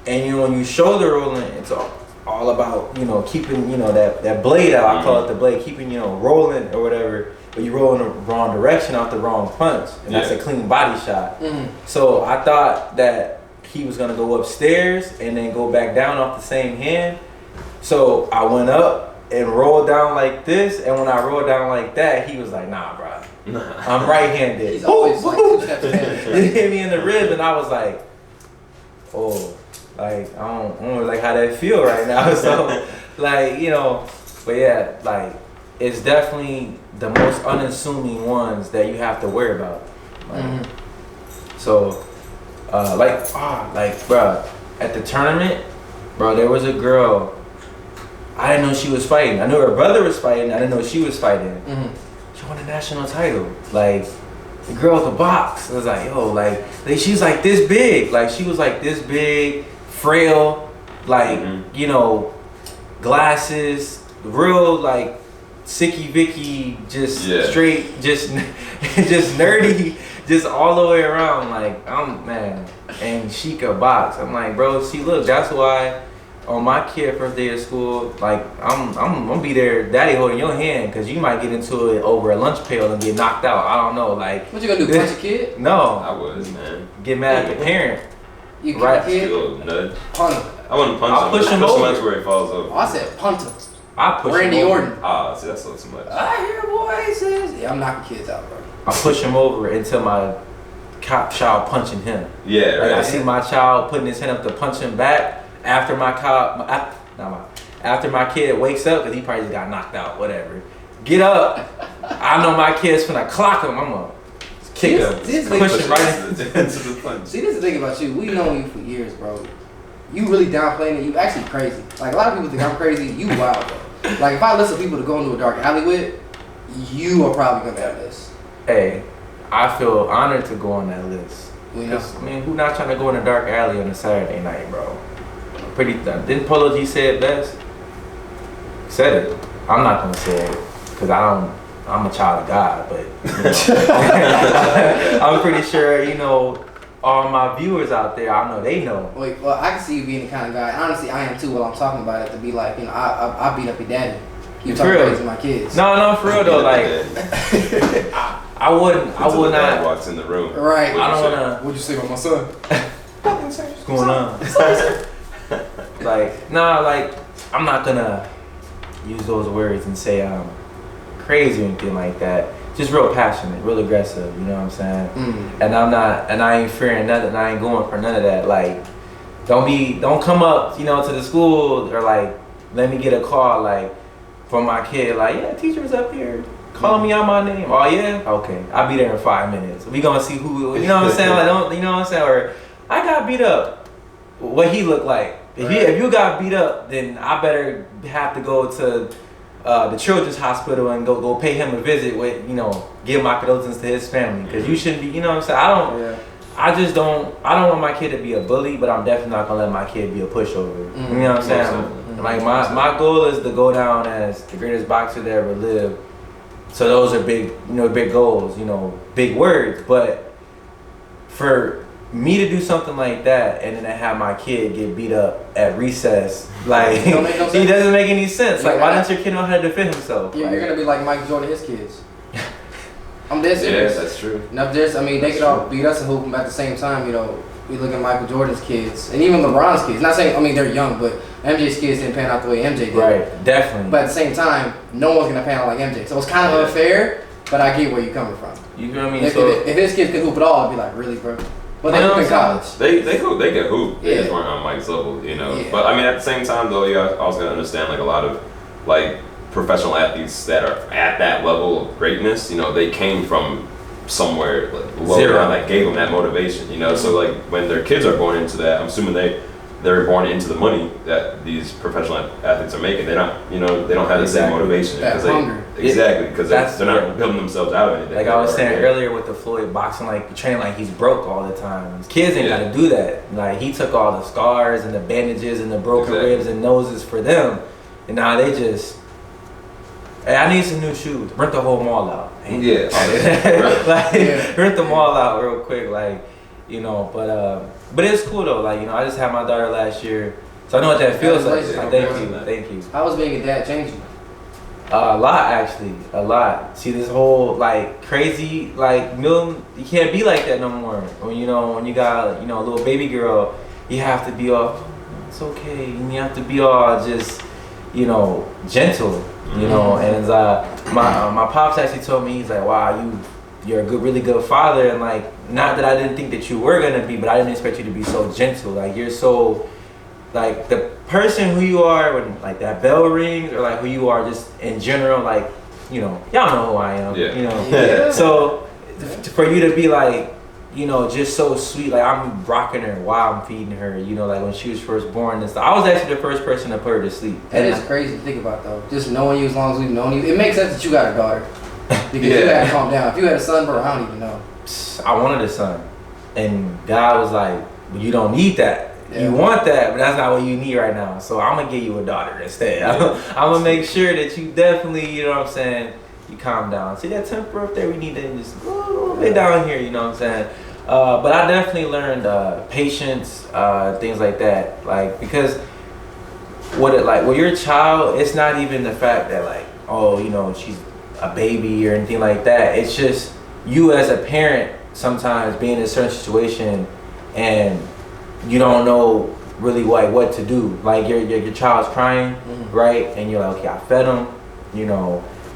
And you know, when you shoulder rolling, it's all about, you know, keeping, you know, that blade out. I call it the blade, keeping, you know, rolling or whatever. But you roll in the wrong direction off the wrong punch, and that's a clean body shot. So I thought that he was gonna go upstairs and then go back down off the same hand. So I went up and rolled down like this, and when I rolled down like that, he was like, "Nah, bro, I'm right-handed." He's always like 2 steps ahead. He hit me in the rib, and I was like, "Oh." Like, I don't really like how that feel right now. So, like, you know, but yeah, like, it's definitely the most unassuming ones that you have to worry about. Like, so, bro, at the tournament, bro, there was a girl, I didn't know she was fighting. I knew her brother was fighting. I didn't know she was fighting. She won a national title. Like, the girl could box. I was like, yo, like she's like this big. Like, she was like this big, frail, like, you know, glasses, real, like, sicky Vicky, just straight, just nerdy, just all the way around. Like, man, and she could box. I'm like, bro, see, look, that's why on my kid first day of school, like, I'm gonna be there, daddy holding your hand, because you might get into it over a lunch pail and get knocked out. I don't know, like. What you gonna do, punch a kid? No. I was, man. Get mad at the parent. You kick Right. a kid? Still nut. Punt him. I want to punch I'll him. push him Push over. him that's where he falls over. Oh, I said punt him. I push Randy him over. Orton. Ah, see, that's a little too much. I hear voices. Yeah, I'm knocking kids out, bro. I push him over until my child punching him. Yeah, Like, right. I see my child putting his hand up to punch him back after after my kid wakes up, because he probably just got knocked out, whatever. Get up. I know my kid's finna clock him. I'm gonna kick him. This Push him right into the punch. See, this is the thing about you. We've known you for years, bro. You really downplaying it. You actually crazy. Like, a lot of people think I'm crazy. You wild, bro. Like, if I listen to people to go into a dark alley with, you are probably gonna be on this. Hey, I feel honored to go on that list. We know. 'Cause, I mean, who not trying to go in a dark alley on a Saturday night, bro? Pretty didn't Polo G say it best? Said it. I'm not gonna say it because I'm a child of God, but you know, I'm pretty sure, you know, all my viewers out there, I know they know. Wait, well, I can see you being the kind of guy. Honestly, I am too. While I'm talking about it, to be like, you know, I beat up your daddy. You For talk real? crazy to my kids. No, for real though. Like, I would Until the dad not. walks in the room. Right. I don't wanna. What'd you say about my son? What's going on? Like, nah, like, I'm not gonna use those words and say I'm crazy or anything like that. Just real passionate, real aggressive, you know what I'm saying? And I ain't fearing nothing, I ain't going for none of that. Like, don't come up, you know, to the school or like, let me get a call, like, from my kid, like, yeah, teacher's up here calling me out my name. Oh yeah? Okay, I'll be there in 5 minutes. We gonna see who, you know what I'm saying? Like, you know what I'm saying? Or, I got beat up. What he looked like. If you got beat up, then I better have to go to the children's hospital and go pay him a visit with, you know, give my condolences to his family, because you shouldn't be, you know what I'm saying? I don't want my kid to be a bully, but I'm definitely not gonna let my kid be a pushover. You know what I'm saying? Like, my goal is to go down as the greatest boxer to ever live. So those are big, you know, big goals, you know, big words. But for me to do something like that and then to have my kid get beat up at recess, like, Don't make no it sense. doesn't make any sense. Like, why Yeah. doesn't your kid know how to defend himself? You're gonna be like Mike Jordan, his kids. I'm dead serious. Yes, that's true. Not just, I mean, they could all beat us and hoop them at the same time. You know, we look at Michael Jordan's kids and even LeBron's kids. Not saying, I mean, they're young, but MJ's kids didn't pan out the way MJ did. Right, definitely. But at the same time, no one's gonna pan out like MJ. So it's kind of unfair, but I get where you're coming from. You feel me? If his kids could hoop at all, I'd be like, really, bro? But they hoop in college. They hoop. They get hoop. They Yeah. just weren't on Mike's level, you know. Yeah. But I mean, at the same time, though, you also gotta understand like a lot of like professional athletes that are at that level of greatness. You know, they came from somewhere like lower Zero. down that gave them that motivation. You know, so like when their kids are born into that, I'm assuming they're born into the money that these professional athletes are making. They don't, you know, they don't have the same motivation That hunger. Exactly, because they're not building themselves out of anything. Like I was saying earlier with the Floyd boxing, like training like he's broke all the time. His kids ain't gotta do that. Like he took all the scars and the bandages and the broken ribs and noses for them, and now they just. Hey, I need some new shoes. Rent the whole mall out. Yeah. Rent the mall out real quick, like, you know. But it's cool though. Like, you know, I just had my daughter last year, so I know what that feels like. Thank you. How was being a dad change you? A lot, actually, a lot. See, this whole like crazy, like Milton, you can't be like that no more. When you got a little baby girl, you have to be all, it's okay, and you have to be all just, gentle. And my pops actually told me, he's like, wow, you're a really good father, and like, not that I didn't think that you were gonna be, but I didn't expect you to be so gentle. Like you're so, like the person who you are when like that bell rings, or like who you are just in general, like, y'all know who I am. Yeah. So for you to be like, just so sweet, like I'm rocking her while I'm feeding her, like when she was first born and stuff. I was actually the first person to put her to sleep. That is crazy to think about though. Just knowing you as long as we've known you. It makes sense that you got a daughter. Because you had to calm down. If you had a son, bro, I don't even know. I wanted a son. And God was like, well, you don't need that. Yeah. You want that, but that's not what you need right now. So I'm going to give you a daughter instead. Yeah. I'm going to make sure that you definitely, you calm down. See that temper up there? We need to just go a little bit down here, you know what I'm saying? But I definitely learned patience, things like that. Like, because with your child, it's not even the fact that like, she's a baby or anything like that. It's just you as a parent sometimes being in a certain situation and you don't know really what to do. Like your child's crying, right? And you're like, okay, I fed him,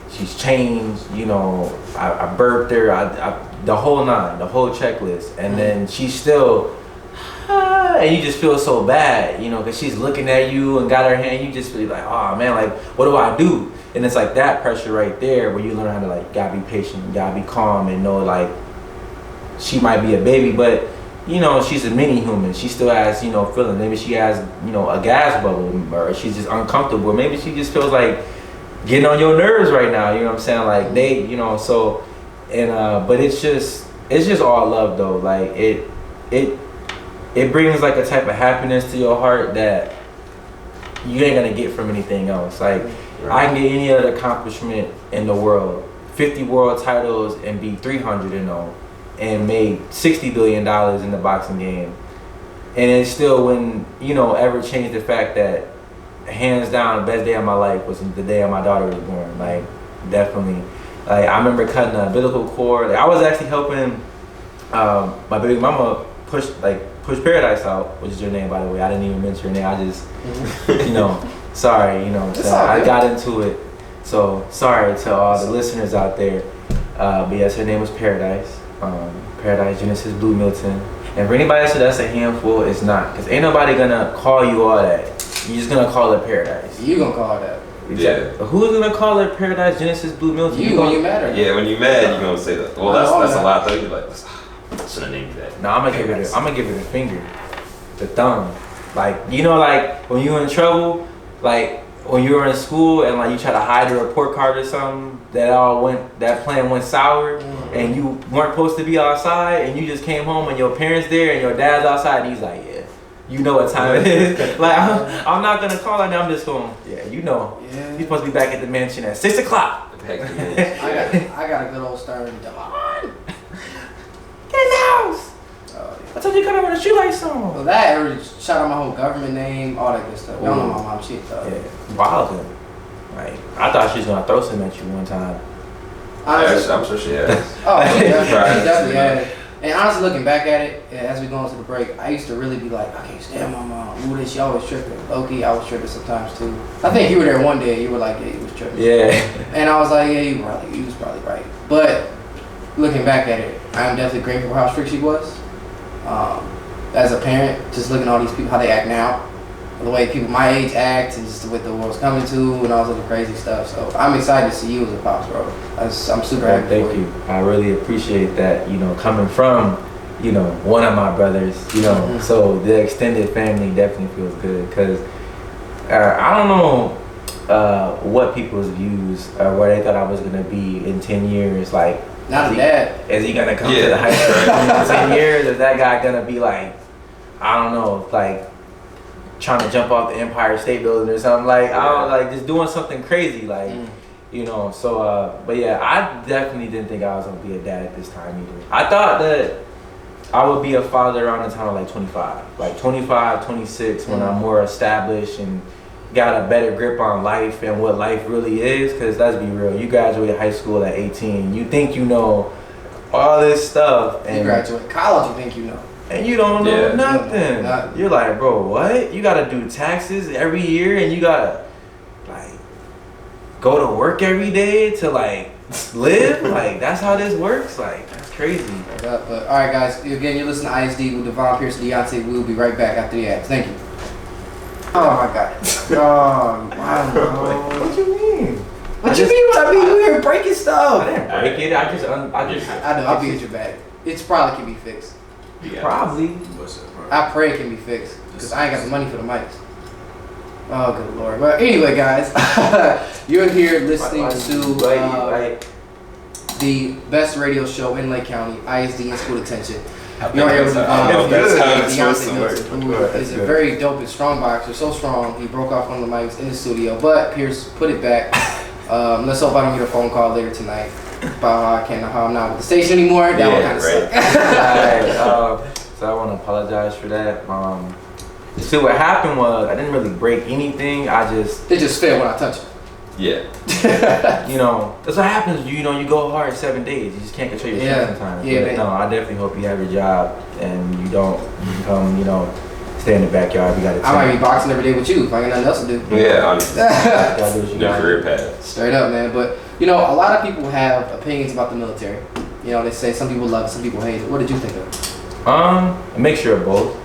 she's changed, I birthed her, I the whole nine, the whole checklist, and then she's still, and you just feel so bad, because she's looking at you and got her hand. You just feel like, oh man, like what do I do? And it's like that pressure right there where you learn how to like gotta be patient, gotta be calm, and know like she might be a baby, but she's a mini human. She still has feelings. Maybe she has a gas bubble, or she's just uncomfortable. Maybe she just feels like getting on your nerves right now. You know what I'm saying? Like they, so, and but it's just all love though. Like it brings like a type of happiness to your heart that you ain't gonna get from anything else. Like I can get any other accomplishment in the world, 50 world titles, and be 300-0, and made $60 billion in the boxing game, and it still wouldn't ever change the fact that hands down the best day of my life was the day my daughter was born. Like definitely, like I remember cutting a umbilical cord. Like, I was actually helping my baby mama push Paradise out, which is your name, by the way. I didn't even mention your name. I just sorry, so I got into it. So sorry to all the listeners out there. But yes, her name was Paradise. Paradise Genesis Blue Milton. And for anybody that said that's a handful, it's not. Because ain't nobody gonna call you all that. You're just gonna call it Paradise. You gonna call it that. Exactly. Yeah. But who's gonna call it Paradise Genesis Blue Milton? You when you mad at her. Yeah, when you mad, you're gonna say that. Well, that's a lot though. You're like, I should have named you that. No, I'm gonna give it a finger. The thumb. Like, like when you're in trouble, like when you were in school and like you try to hide a report card or something, that plan went sour, and you weren't supposed to be outside, and you just came home and your parents there and your dad's outside, and he's like, yeah, you know what time it is. Like I'm not gonna call it now. I'm just going, yeah, Yeah. You're supposed to be back at the mansion at 6 o'clock. I got a good old stern Devonn. Get in the house. I told you to come out with a shoelace on. Well, that already shout out my whole government name, all that good stuff. Y'all know my mom, she Wild. Like I thought she was gonna throw some at you one time. Honestly, I'm sure she has. Oh, she definitely had. And honestly, looking back at it, as we go into the break, I used to really be like, I can't stand my mom. Ooh, she always tripping. Low-key, I was tripping sometimes too. I think you were there one day. You were like, yeah, you was tripping. Yeah. And I was like, yeah, you was probably right. But looking back at it, I'm definitely grateful for how strict she was. As a parent, just looking at all these people, how they act now, the way people my age act, and just what the world's coming to, and all this other crazy stuff. So I'm excited to see you as a pops, bro. I'm super happy. Thank you. I really appreciate that. Coming from one of my brothers. So the extended family definitely feels good because I don't know what people's views or where they thought I was gonna be in 10 years. Like, not a dad. Is he gonna come to the high school in 10 years? Is that guy gonna be like, I don't know, like trying to jump off the Empire State Building or something? Like, I don't like just doing something crazy, like. So, but yeah, I definitely didn't think I was gonna be a dad at this time either. I thought that I would be a father around the time of like 25, 26, when I'm more established and got a better grip on life and what life really is. Cause let's be real, you graduate high school at 18, you think you know all this stuff, and you graduate college, you think you know. And you don't know nothing. You're like, bro, what? You gotta do taxes every year, and you gotta like go to work every day to like live. Like, that's how this works. Like, that's crazy. But all right, guys. Again, you're listening to ISD with Devonn, Pearson, Deonte. We'll be right back after the ads. Thank you. Oh my God. Oh, wow. What you mean? What you mean? What I mean? You here breaking stuff. I didn't break it. I know. I'll be at your back. It's probably can be fixed. Probably. I pray it can be fixed because I ain't got the money for the mics. Oh, good Lord. Well, anyway, guys, you're here listening to the best radio show in Lake County, ISD and School Detention. You're here with Deonte Milton, who is a very dope and strong boxer. So strong, he broke off one of the mics in the studio. But Pierce, put it back. Let's hope I don't get a phone call later tonight about how I'm not with the station anymore. That one kind of sucked. So I want to apologize for that. See, what happened was I didn't really break anything. They just fail when I touch it. Yeah. That's what happens. You go hard 7 days. You just can't control your strength sometimes. Yeah, but no, I definitely hope you have your job and you don't come, stay in the backyard. We got to. I might be boxing every day with you if I got nothing else to do. Yeah, honestly. No career path. Straight up, man. But a lot of people have opinions about the military. They say some people love it, some people hate it. What did you think of it? A mixture of both.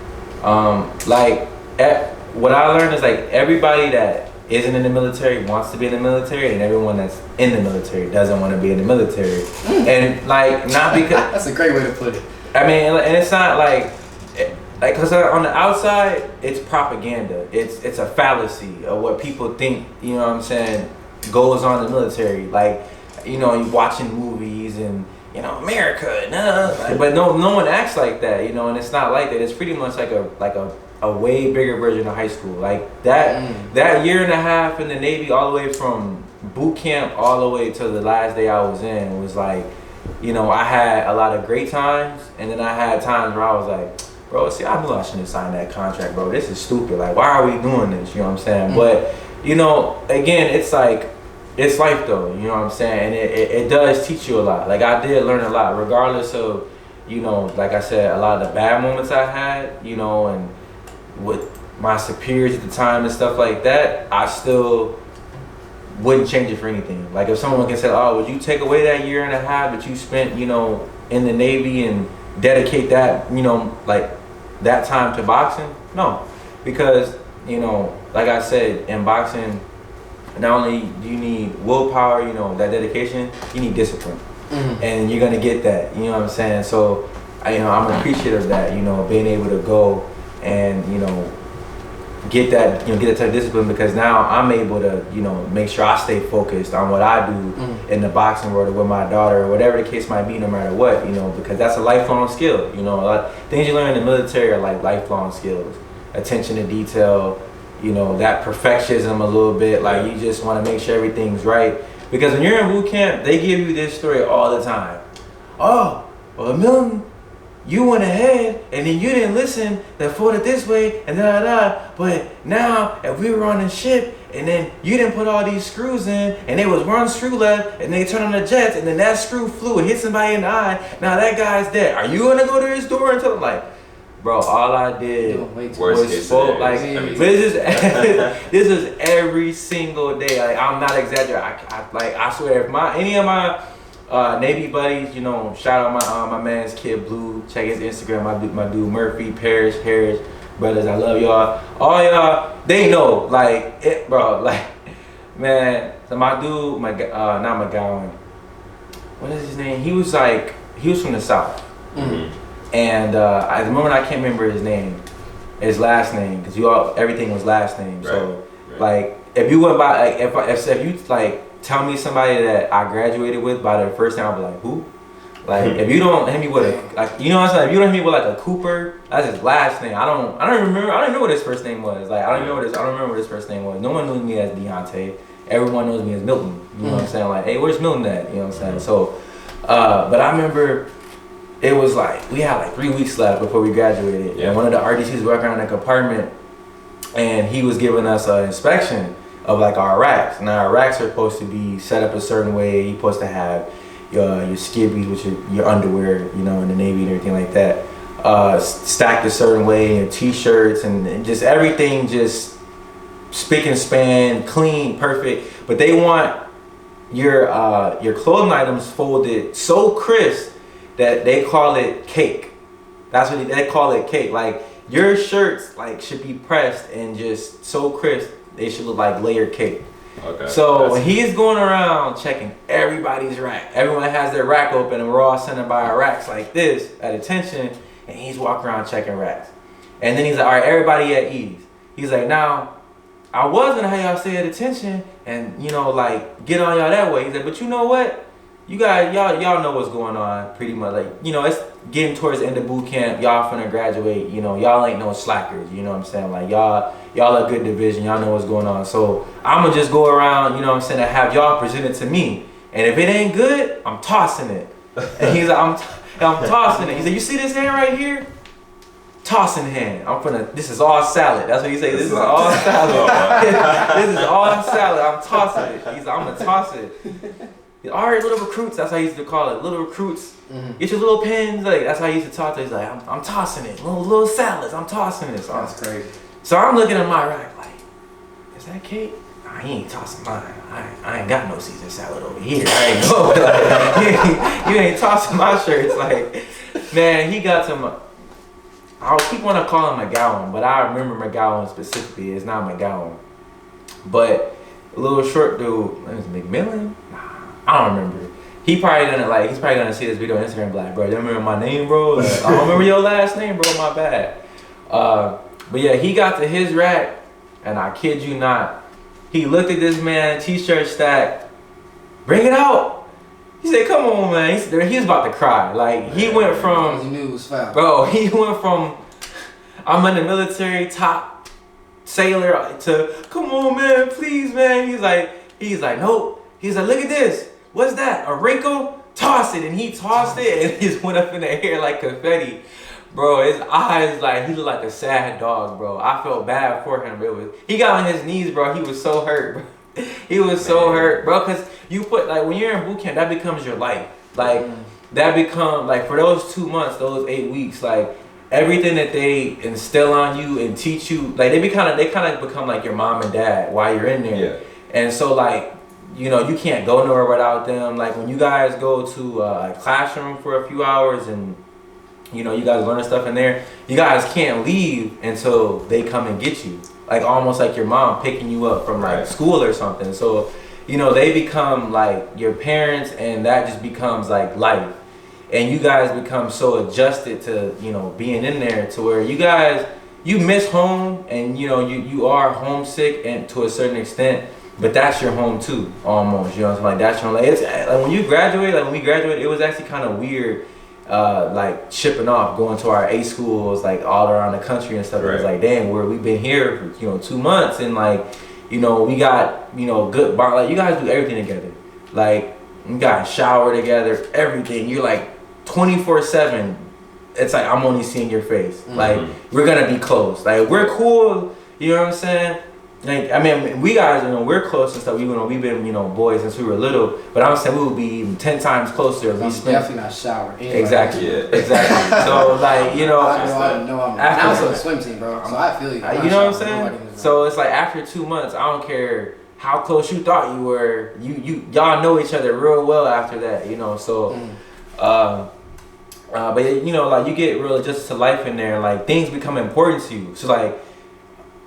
What I learned is like everybody that isn't in the military wants to be in the military, and everyone that's in the military doesn't want to be in the military. And not because that's a great way to put it. I mean, and it's not because on the outside it's propaganda. It's a fallacy of what people think. You know what I'm saying? Goes on in the military. You're watching movies and. America, but no one acts like that, and it's not like that. It's pretty much like a way bigger version of high school. Like that year and a half in the Navy, all the way from boot camp all the way to the last day I was in, was like, I had a lot of great times, and then I had times where I was like, bro, see, I knew I shouldn't have signed that contract, bro. This is stupid. Like, why are we doing this? You know what I'm saying? But again, it's like. It's life though, you know what I'm saying? And it does teach you a lot. Like, I did learn a lot, regardless of, like I said, a lot of the bad moments I had, and with my superiors at the time and stuff like that, I still wouldn't change it for anything. Like, if someone can say, oh, would you take away that year and a half that you spent, in the Navy and dedicate that, like that time to boxing? No, because, like I said, in boxing, not only do you need willpower, that dedication, you need discipline. And you're gonna get that, you know what I'm saying? So, I'm appreciative of that, being able to go and, get that type of discipline, because now I'm able to, make sure I stay focused on what I do in the boxing world or with my daughter or whatever the case might be, no matter what, because that's a lifelong skill. A lot of things you learn in the military are like lifelong skills. Attention to detail, that perfectionism a little bit, like you just want to make sure everything's right. Because when you're in boot camp, they give you this story all the time. Oh, well, Milton, you went ahead and then you didn't listen, that fought it this way and but now if we were on a ship and then you didn't put all these screws in and there was one screw left and they turned on the jets and then that screw flew and hit somebody in the eye, now that guy's dead. Are you gonna go to his door and tell him, like, bro, all I did was spoke, like, but this is every single day. Like, I'm not exaggerating. I swear, if any of my Navy buddies, you know, shout out my man's Kid Blue. Check his Instagram. My dude Murphy, Parrish, Harris, brothers. I love y'all. All y'all, they know, like it, bro. Like, man, so my dude, not McGowan. What is his name? He was from the South, and at the moment I can't remember his last name, because everything was last name. Right. So, like, if you went by, like, if you like tell me somebody that I graduated with by their first name, I'll be like, who? Like, if you don't hit me with you know what I'm saying? If you don't hit me with like a Cooper, that's his last name. I don't remember what his first name was. Like, I don't remember what his first name was. No one knows me as Deonte. Everyone knows me as Milton. You know what I'm saying? Like, hey, where's Milton at? You know what I'm saying? So, but I remember it was like, we had like 3 weeks left before we graduated. Yeah. And one of the RDCs working on a compartment, and he was giving us an inspection of like our racks. Now our racks are supposed to be set up a certain way. You're supposed to have your skivvies, which are your underwear, you know, in the Navy and everything like that, stacked a certain way, and t-shirts and just everything just spick and span, clean, perfect. But they want your clothing items folded so crisp that they call it cake. That's what they call it, cake. Like, your shirts like should be pressed and just so crisp they should look like layered cake. Okay. So when he's going around checking everybody's rack, everyone has their rack open, and we're all sitting by our racks like this at attention, and he's walking around checking racks. And then he's like, all right, everybody at ease. He's like, now, I was gonna have y'all stay at attention and, you know, like, get on y'all that way. He's like, but you know what? You guys, y'all know what's going on pretty much. Like, you know, it's getting towards the end of boot camp. Y'all finna graduate. You know, y'all ain't no slackers. You know what I'm saying? Like, y'all a good division. Y'all know what's going on. So I'm gonna just go around, you know what I'm saying, and have y'all present it to me. And if it ain't good, I'm tossing it. And he's like, I'm tossing it. He said, you see this hand right here? Tossing hand. This is all salad. That's what he said. This is all salad. This is all salad. I'm tossing it. He's like, I'm gonna toss it. All right, little recruits, that's how he used to call it. Little recruits, get your little pens. Like, that's how he used to talk to. He's like, I'm tossing it. Little salads, I'm tossing it. So that's crazy. So I'm looking at my rack like, is that cake? Nah, he ain't tossing mine. I ain't got no Caesar salad over here. I ain't know. Like, you ain't tossing my shirts. Like, man, he got some. I keep wanting to call him McGowan, but I remember McGowan specifically. It's not McGowan. But a little short dude, it was McMillan? Nah. I don't remember. He's probably gonna see this video on Instagram, like, bro, you remember my name, bro? Like, I don't remember your last name, bro, my bad. But yeah, he got to his rack, and I kid you not, he looked at this man, t-shirt stack, bring it out. He said, come on, man. He was about to cry. Like, he went from, he knew it was foul. Bro, he went from, I'm in the military, top sailor, to, come on, man, please, man. He's like, nope. He's like, look at this. What's that? A wrinkle? Toss it. And he tossed it, and it just went up in the air like confetti. Bro, his eyes, like, he looked like a sad dog, bro. I felt bad for him. He got on his knees, bro. He was so hurt, bro. He was so hurt, bro, because you put, like, when you're in boot camp, that becomes your life. Like, that become, like, for those 2 months, those 8 weeks, like, everything that they instill on you and teach you, like, they kind of become like your mom and dad while you're in there. Yeah. And so, like, you know, you can't go nowhere without them. Like, when you guys go to a classroom for a few hours and, you know, you guys learn stuff in there, you guys can't leave until they come and get you. Like, almost like your mom picking you up from, like, school or something. So, you know, they become, like, your parents, and that just becomes, like, life. And you guys become so adjusted to, you know, being in there to where you miss home, and, you know, you are homesick and to a certain extent. But that's your home too, almost. You know what I'm saying? Like, that's your home. Like, it's like when we graduated, it was actually kind of weird, like, shipping off, going to our A schools, like, all around the country and stuff. Right. It was like, dang, we've been here for, you know, 2 months, and, like, you know, we got, you know, good bond. Like, you guys do everything together. Like, you guys shower together, everything. You're like 24/7. It's like, I'm only seeing your face. Mm-hmm. Like, we're gonna be close. Like, we're cool. You know what I'm saying? Like, I mean, we guys, you know, we're close and stuff. Even though we've been, you know, boys since we were little, but I'm saying we would be even 10 times closer. I'm definitely not showering. Anyway. Exactly. Yeah. Exactly. So, like, you know, I know I'm also a swim team, bro. So I feel you. You know what I'm saying? So it's like, after 2 months, I don't care how close you thought you were. Y'all know each other real well after that, you know. So, but you know, like you get real adjusted to life in there. Like things become important to you. So like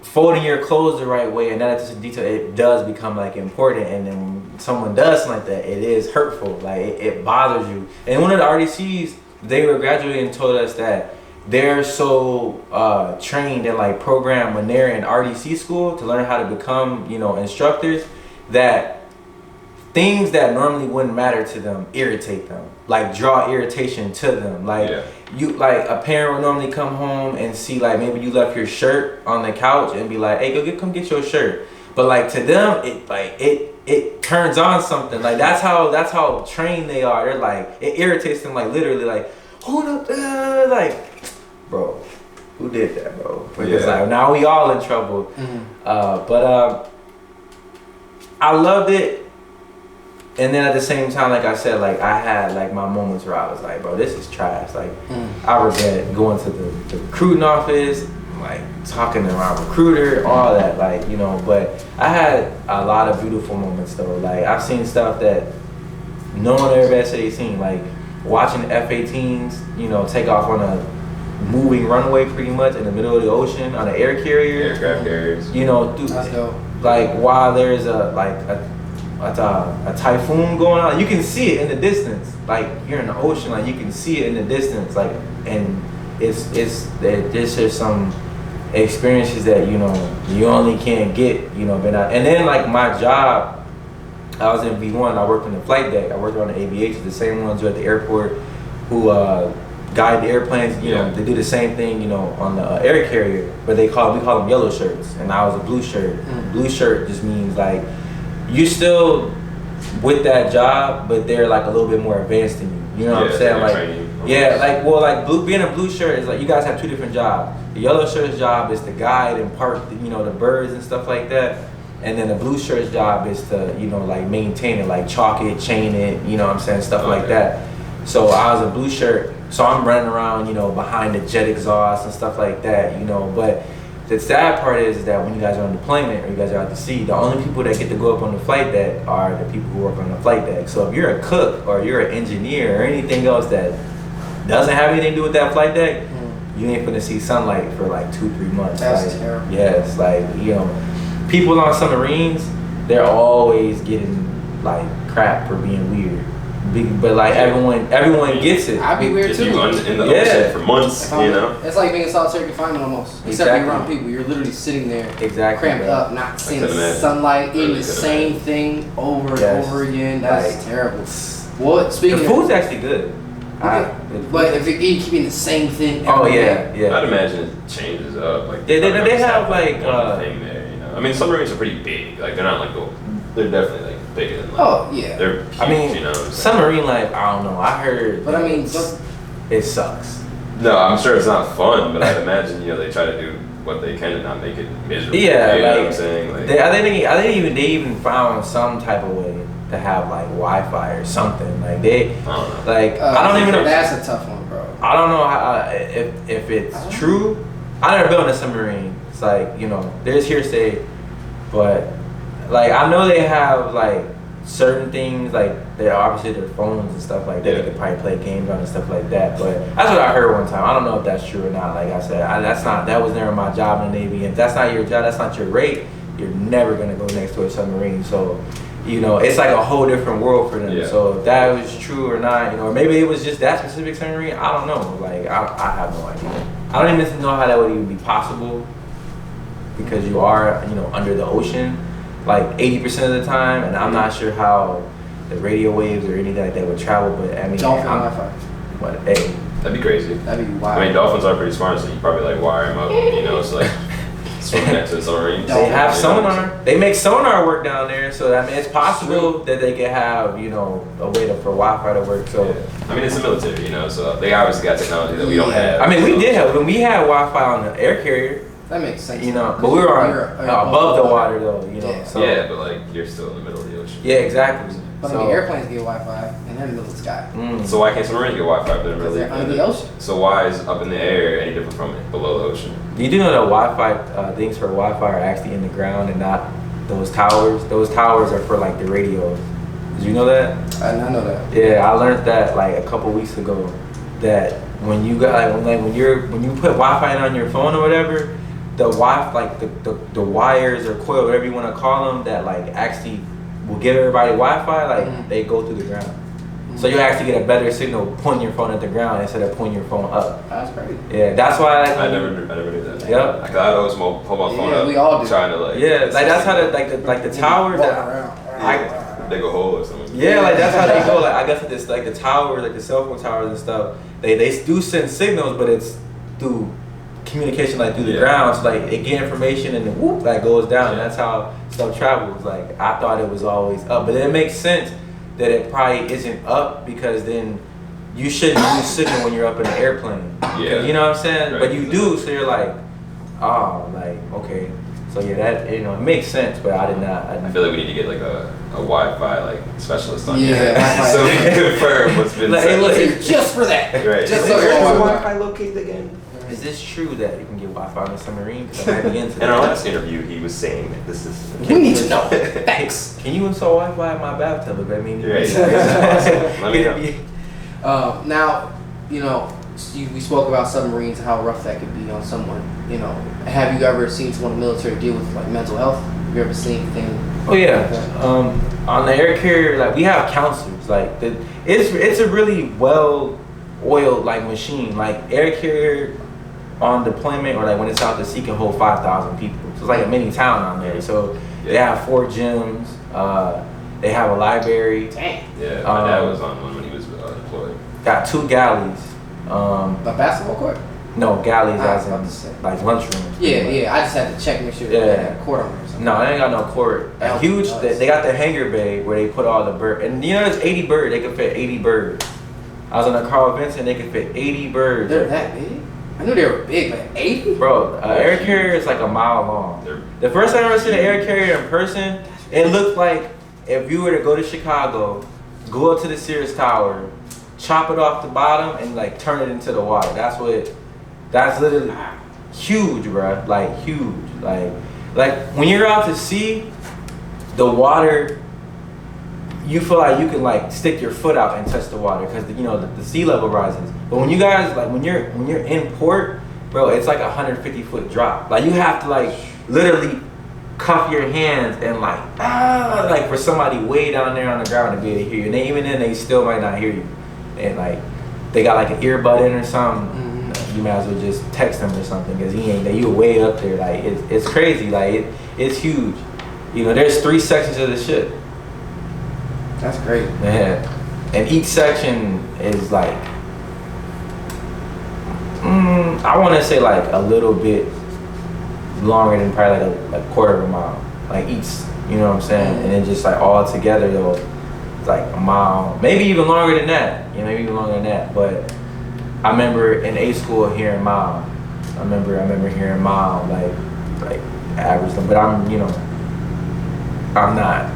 folding your clothes the right way and that attention to detail, it does become like important. And then when someone does something like that, it is hurtful. Like it bothers you. And one of the RDCs, they were graduating and told us that they're so trained and like programmed when they're in RDC school to learn how to become, you know, instructors, that things that normally wouldn't matter to them irritate them, like draw irritation to them. Like you, like a parent would normally come home and see like maybe you left your shirt on the couch and be like, hey, come get your shirt. But like to them, it turns on something. Like that's how trained they are. They're like, it irritates them, like literally like, hold up, like, bro, who did that, bro? It's like now we all in trouble. But I loved it. And then at the same time, like I said, like I had like my moments where I was like, bro, this is trash. Like I regret going to the recruiting office, like talking to my recruiter, all that, like, you know. But I had a lot of beautiful moments though. Like I've seen stuff that no one ever has said seen, like watching the F-18s, you know, take off on a moving runway pretty much in the middle of the ocean on an air carrier. Aircraft carriers. You know, like while there's a typhoon going on, you can see it in the distance. Like you're in the ocean, like you can see it in the distance. Like, and it's there's just some experiences that, you know, you only can't get, you know. But and then like my job, I was in V1. I worked on the flight deck. I worked on the AVH, the same ones who at the airport who guide the airplanes. You know, they do the same thing, you know, on the air carrier. But we call them yellow shirts, and I was a blue shirt. Blue shirt just means like you're still with that job, but they're like a little bit more advanced than you. You know what I'm saying? Like, like being a blue shirt is like you guys have two different jobs. The yellow shirt's job is to guide and park, you know, the birds and stuff like that. And then the blue shirt's job is to, you know, like maintain it, like chalk it, chain it, you know what I'm saying, stuff like that. So I was a blue shirt, so I'm running around, you know, behind the jet exhaust and stuff like that, you know. But the sad part is that when you guys are on deployment or you guys are out to sea, the only people that get to go up on the flight deck are the people who work on the flight deck. So if you're a cook or you're an engineer or anything else that doesn't have anything to do with that flight deck, you ain't gonna see sunlight for like 2-3 months. That's like, terrible. Yes, like, you know, people on submarines, they're always getting like crap for being weird. But like everyone gets it. I'd be weird too. You in the ocean for months, you know. It's like being in solitary confinement almost. Except being around people, you're literally sitting there, cramped up, not seeing sunlight, eating the same thing over and over again. That's terrible. What? Speaking the food's actually good. But if you keep eating the same thing, every day, I'd imagine it changes up. Like they have like one thing there, you know. I mean, submarines are pretty big. Like they're not like they're definitely like bigger than. Like, they're huge, I mean, you know. Submarine life, I don't know. I heard, but I mean, it sucks. No, I'm sure it's not fun, but I'd imagine, you know, they try to do what they can to not make it miserable. Yeah, you know like, what I'm saying? Like, they even found some type of way to have like Wi-Fi or something. Like they, I don't know. like I don't even know. That's a tough one, bro. I don't know how if it's true. I never been on a submarine. It's like, you know, there's hearsay, but like I know they have like certain things, like they're obviously their phones and stuff like that. They could probably play games on and stuff like that. But that's what I heard one time. I don't know if that's true or not. Like I said, that was never my job in the Navy. If that's not your job, that's not your rate, you're never gonna go next to a submarine. So, you know, it's like a whole different world for them. Yeah. So if that was true or not, you know, or maybe it was just that specific submarine, I don't know. Like I have no idea. I don't even know how that would even be possible, because you are, you know, under the ocean like 80% of the time, and I'm not sure how the radio waves or anything like that would travel. But I mean, dolphin Wi-Fi. But hey, that'd be crazy. That'd be wild. I mean, dolphins are pretty smart, so you probably like wire them up. You know, it's like swimming next to the submarine. They have sonar. They make sonar work down there, so I mean, it's possible that they could have, you know, a way for Wi-Fi to work. So I mean, it's the military, you know, so they obviously got technology that we don't have. I mean, we did have when we had Wi-Fi on the air carrier. That makes sense. You know, but we were above the water though, you know. Yeah. So. Yeah, but like you're still in the middle of the ocean. Yeah, exactly. But I mean, airplanes get Wi-Fi and they're in the middle of the sky. So why can't submarines get Wi-Fi if they're Because they're under the ocean. So why is up in the air any different from it below the ocean? You do know that Wi-Fi things for Wi-Fi are actually in the ground and not those towers are for like the radios. Did you know that? I know that. Yeah, I learned that like a couple weeks ago. That when you got when you put Wi-Fi on your phone or whatever, the Wi like the wires or coil, whatever you want to call them, that like actually will give everybody Wi-Fi, like they go through the ground. So you actually get a better signal pointing your phone at the ground instead of pointing your phone up. That's crazy. Yeah, that's why I never knew that. Yep. Like I always hold my phone up. We all do. Trying to like. Yeah, like that's how the towers. They go whole or something. Yeah, like that's how they go. Like I guess it's like the towers, like the cell phone towers and stuff. They do send signals, but it's through communication, like through the ground. So like it get information and then whoop, that goes down. And that's how stuff travels. Like I thought it was always up, but it makes sense that it probably isn't up because then you shouldn't use signal when you're up in an airplane. Yeah. You know what I'm saying? Right. But you do, so you're like, oh, like okay. So yeah, that it makes sense, but I didn't. I feel like we need to get like a Wi-Fi like specialist on here. Yeah. So we can confirm what's been like, said. Hey, look, just for that. Right. Just so where the Wi-Fi located again? Is this true that you can get Wi-Fi on a submarine? Because I might be into In our last interview, he was saying that this is. We need to know. Thanks. Can you install Wi-Fi in my bathtub? If I mean, Right. Let me know. Now, you know, we spoke about submarines and how rough that could be on someone. You know, have you ever seen someone in the military deal with like mental health? Have you ever seen anything? Oh yeah. On the air carrier, like we have counselors. Like it's a really well-oiled like machine. Like air carrier on deployment or like when it's out to sea can hold 5,000 people. So it's like a mini town on there. So they have 4 gyms. They have a library. Dang. Yeah, my dad was on one when he was deployed. Got 2 galleys. A basketball court? No, galleys I as was about to say. in like lunchroom. Yeah. I just had to check, make sure they had a court on there or something. No, they ain't got no court. A huge. They got the hangar bay where they put all the birds. And you know, it's 80 birds. They could fit 80 birds. I was on a Carl Vinson. They could fit 80 birds. They're that big? I knew they were big, but 80? Bro, air carrier is like a mile long. The first time I ever seen an air carrier in person, it looked like if you were to go to Chicago, go up to the Sears Tower, chop it off the bottom, and like turn it into the water. That's literally huge, bro. Like huge. Like when you're out to sea, the water, you feel like you can like stick your foot out and touch the water because you know the sea level rises. But when you guys like when you're in port, bro, it's like 150-foot drop. Like you have to like literally cuff your hands and like for somebody way down there on the ground to be able to hear you. And even then they still might not hear you. And like they got like an earbud in or something. You might as well just text him or something because he ain't there. You way up there. Like it's crazy. Like it's huge. You know, there's 3 sections of the ship. That's great. Yeah. And each section is like I want to say like a little bit longer than probably like a quarter of a mile. Like each, you know what I'm saying? And then just like all together though, it's like a mile, maybe even longer than that. You know, maybe even longer than that. But I remember in A school hearing mile. I remember hearing mile like average. But I'm not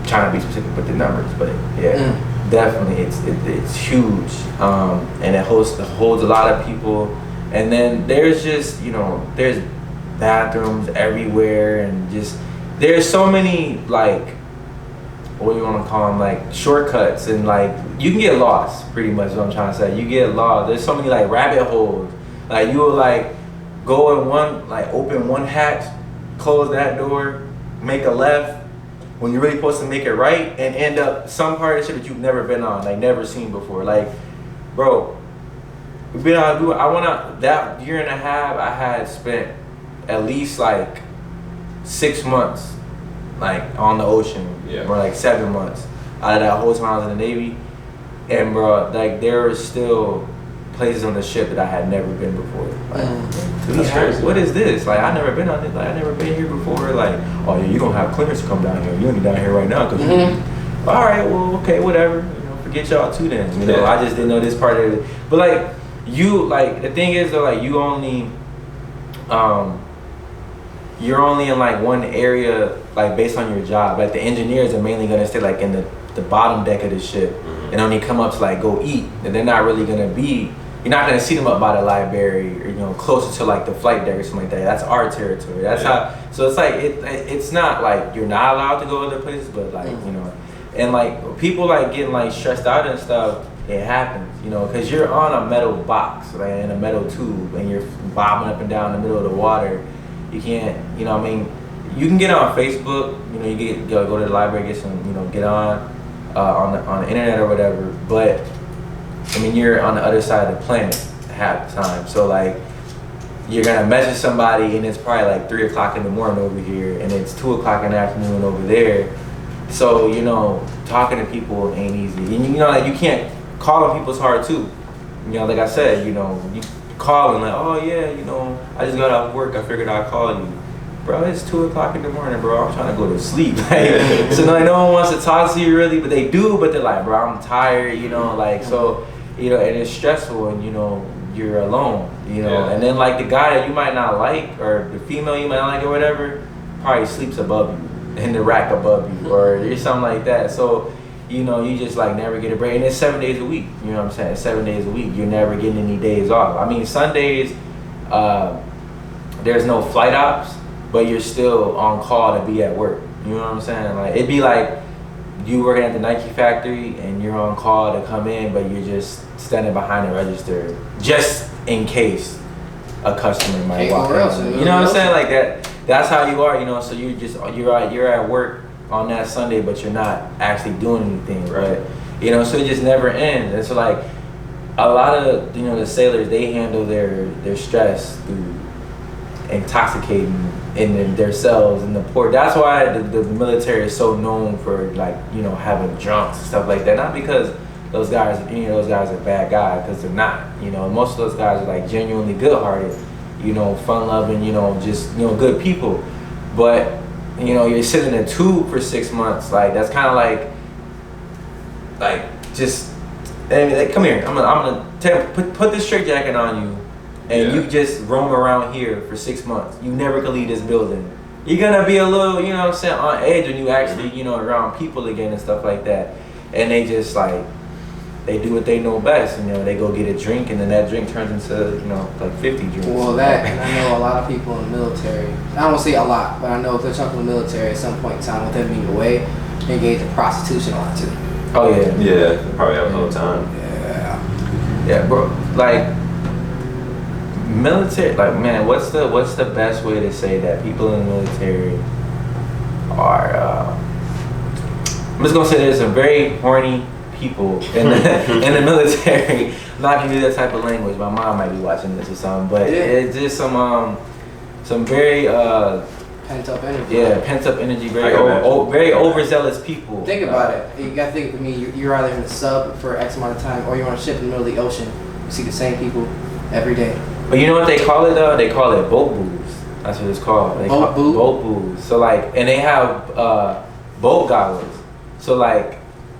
trying to be specific with the numbers. But yeah, definitely it's huge. And it holds a lot of people. And then there's just there's bathrooms everywhere and just there's so many like what do you want to call them, like shortcuts, and like you can get lost pretty much is what I'm trying to say. You get lost. There's so many like rabbit holes. Like you will like go in one, like open one hatch, close that door, make a left when you're really supposed to make it right, and end up some part of shit that you've never been on, like never seen before. Like, bro, we've been on. That year and a half, I had spent at least like 6 months, like on the ocean, or like 7 months out of that whole time I was in the Navy. And bro, like there were still places on the ship that I had never been before. Like, what is this? Like I never been on it. Like I never been here before. Like, oh yeah, you don't have clearance to come down here. You only down here right now because all right, well, okay, whatever. Forget y'all too then. I just didn't know this part of it. But like you, like the thing is though, like you only, you're only in like one area, like based on your job. Like the engineers are mainly gonna stay like in the bottom deck of the ship and only come up to like go eat. And they're not really gonna be you're not gonna see them up by the library or, you know, closer to like the flight deck or something like that. That's our territory. That's how. So it's like it's not like you're not allowed to go other places, but like you know, and like people like getting like stressed out and stuff. It happens, you know, because you're on a metal box, right, in a metal tube, and you're bobbing up and down in the middle of the water. You can't, you know, I mean, you can get on Facebook, you know, you go to the library, get some, you know, get on the internet or whatever. But I mean, you're on the other side of the planet half the time, so like you're gonna message somebody, and it's probably like 3 o'clock in the morning over here, and it's 2 o'clock in the afternoon over there. So you know, talking to people ain't easy, and you know, like you can't. Calling people's hard too. You know, like I said, you know, you call and like, oh yeah, you know, I just got off work, I figured I'd call you. Bro, it's 2 o'clock in the morning, bro. I'm trying to go to sleep. Like, so like, no one wants to talk to you really, but they do, but they're like, bro, I'm tired, you know, like, so, you know, and it's stressful, and you know, you're alone, you know, and then like the guy that you might not like, or the female you might not like or whatever, probably sleeps above you, in the rack above you, or something like that. So, you know, you just like never get a break. And it's 7 days a week. You know what I'm saying? 7 days a week. You're never getting any days off. I mean, Sundays, there's no flight ops, but you're still on call to be at work. You know what I'm saying? Like, it'd be like you working at the Nike factory and you're on call to come in, but you're just standing behind the register just in case a customer might walk in. You know what I'm saying? Like that's how you are, you know, so you're at work on that Sunday, but you're not actually doing anything, right? You know, so it just never ends. And so like a lot of, you know, the sailors, they handle their stress through intoxicating in themselves in the port. That's why the military is so known for, like, you know, having drunks and stuff like that. Not because those guys, you know, those guys are bad guys, because they're not. You know, most of those guys are like genuinely good-hearted, you know, fun-loving, you know, just, you know, good people. But you know, you're sitting in a tube for 6 months. Like, that's kind of like just, I mean, like, come here. I'm gonna put this straight jacket on you, and you just roam around here for 6 months. You never can leave this building. You're gonna be a little, you know what I'm saying, on edge when you actually, you know, around people again and stuff like that. And they just like, they do what they know best. You know, they go get a drink, and then that drink turns into, you know, like 50 drinks. Well, that, and I know a lot of people in the military, I don't say a lot, but I know if they're talking in the military at some point in time with them being away, they engage in prostitution a lot too. Oh yeah. Yeah, they probably have no time. Yeah, bro. Like, military, like, man, what's the best way to say that people in the military are, I'm just gonna say there's some very horny people in the military. I'm not gonna do that type of language. My mom might be watching this or something, but it's just some very pent up energy. Yeah, pent up energy. Very overzealous people. Think about it. You gotta think. I mean, you're either in a sub for X amount of time, or you're on a ship in the middle of the ocean. You see the same people every day. But you know what they call it? They call it boat booze. That's what it's called. Boat booze. So like, and they have boat goggles. So like.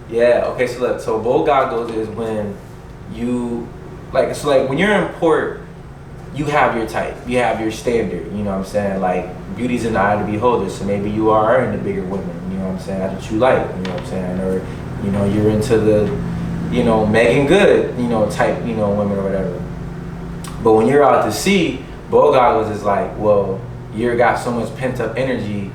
Yeah, okay, so look, so boat goggles is when you, like, so like when you're in port, you have your type, you have your standard, you know what I'm saying? Like, beauty's in the eye of the beholder, so maybe you are into bigger women, you know what I'm saying? That's what you like, you know what I'm saying? Or, you know, you're into the, you know, Megan Good, you know, type, you know, women or whatever. But when you're out to sea, boat goggles is like, well, you got so much pent up energy.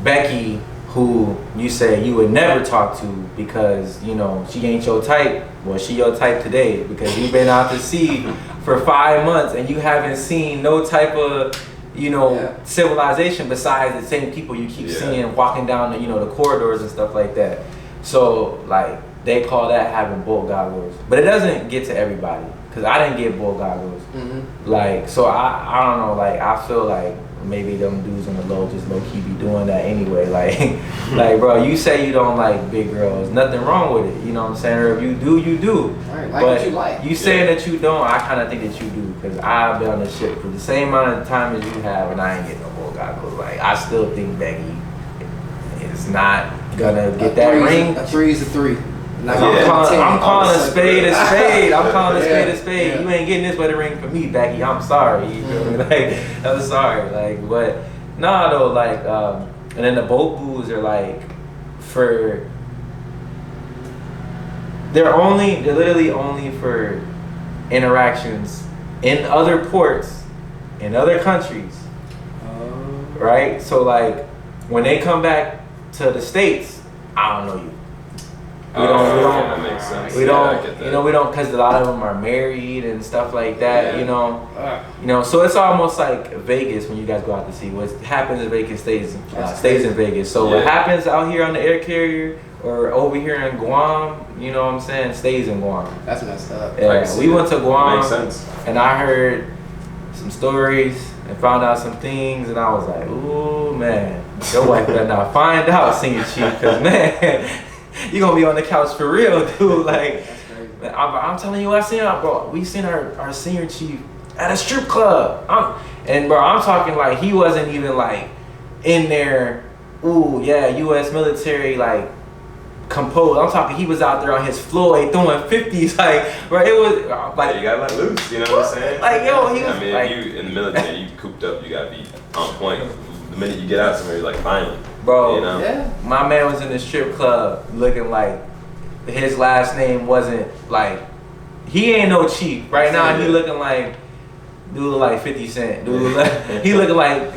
Becky, who you say you would never talk to because, you know, she ain't your type. Well, she your type today because you've been out to sea for 5 months and you haven't seen no type of, you know, civilization besides the same people you keep seeing walking down the, you know, the corridors and stuff like that. So, like, they call that having boat goggles. But it doesn't get to everybody because I didn't get boat goggles. Like, so I don't know, like, I feel like maybe them dudes on the low just low-key be doing that anyway. Like, like, bro, you say you don't like big girls. Nothing wrong with it. You know what I'm saying? Or if you do, you do. Right, like but what you like. You saying that you don't, I kind of think that you do. Because I've been on the ship for the same amount of time as you have, and I ain't getting no boat goggles. Like, I still think Becky is not gonna get that ring. A 3 is a 3. I'm calling a spade a spade. I'm calling a spade a spade. You ain't getting this wedding ring for me, Becky. I'm sorry. You feel me? Like, I'm sorry. Like, but nah, though. Like, and then the boat booze are like they're literally only for interactions in other ports, in other countries, right? So like when they come back to the States, I don't know you. We don't. That makes sense. We don't. We don't, because a lot of them are married and stuff like that. Yeah. So it's almost like Vegas when you guys go out to sea. What happens in Vegas stays in Vegas. So what happens out here on the air carrier or over here in Guam, you know what I'm saying, stays in Guam. That's messed up. Yeah, we went to Guam. Makes sense. And I heard some stories and found out some things, and I was like, ooh man, your wife better not find out, Senior Chief, because man. You gonna be on the couch for real, dude. Like, man, I'm telling you, we seen our Senior Chief at a strip club. I'm talking like he wasn't even like in there. Ooh, yeah, U.S. military like composed. I'm talking he was out there on his Floyd throwing 50s, like, bro. It was like you gotta let loose. You know what I'm saying? Like, yo, he was. I mean, like, if you in the military, you cooped up. You gotta be on point. The minute you get out somewhere, you're like, finally. Bro, you know? Yeah. My man was in the strip club looking like his last name wasn't like, he ain't no Chief. Right now, he looking like, dude look like 50 Cent. Dude, he looking like,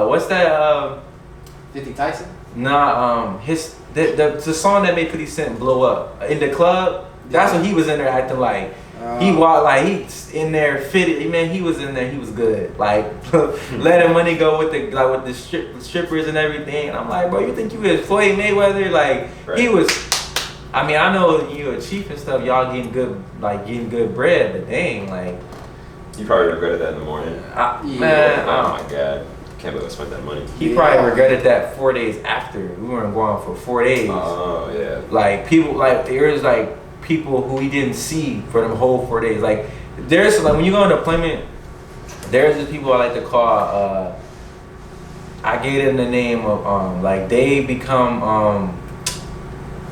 what's that? 50 Tyson? Nah, the song that made 50 Cent blow up in the club. That's what he was in there acting like. He walked like he's in there fitted. Man, he was in there. He was good. Like letting money go with the strippers and everything. And I'm like, bro, you think you was Floyd Mayweather? Like he was. I mean, I know you a Chief and stuff. Y'all getting good bread, but dang, like you probably regretted that in the morning. Man, oh my god, can't believe I spent that money. He probably regretted that 4 days after. We weren't going for 4 days. Oh yeah. Like people, like there's like people who we didn't see for the whole 4 days. Like there's like when you go on deployment, there's the people I like to call. I gave them the name of like they become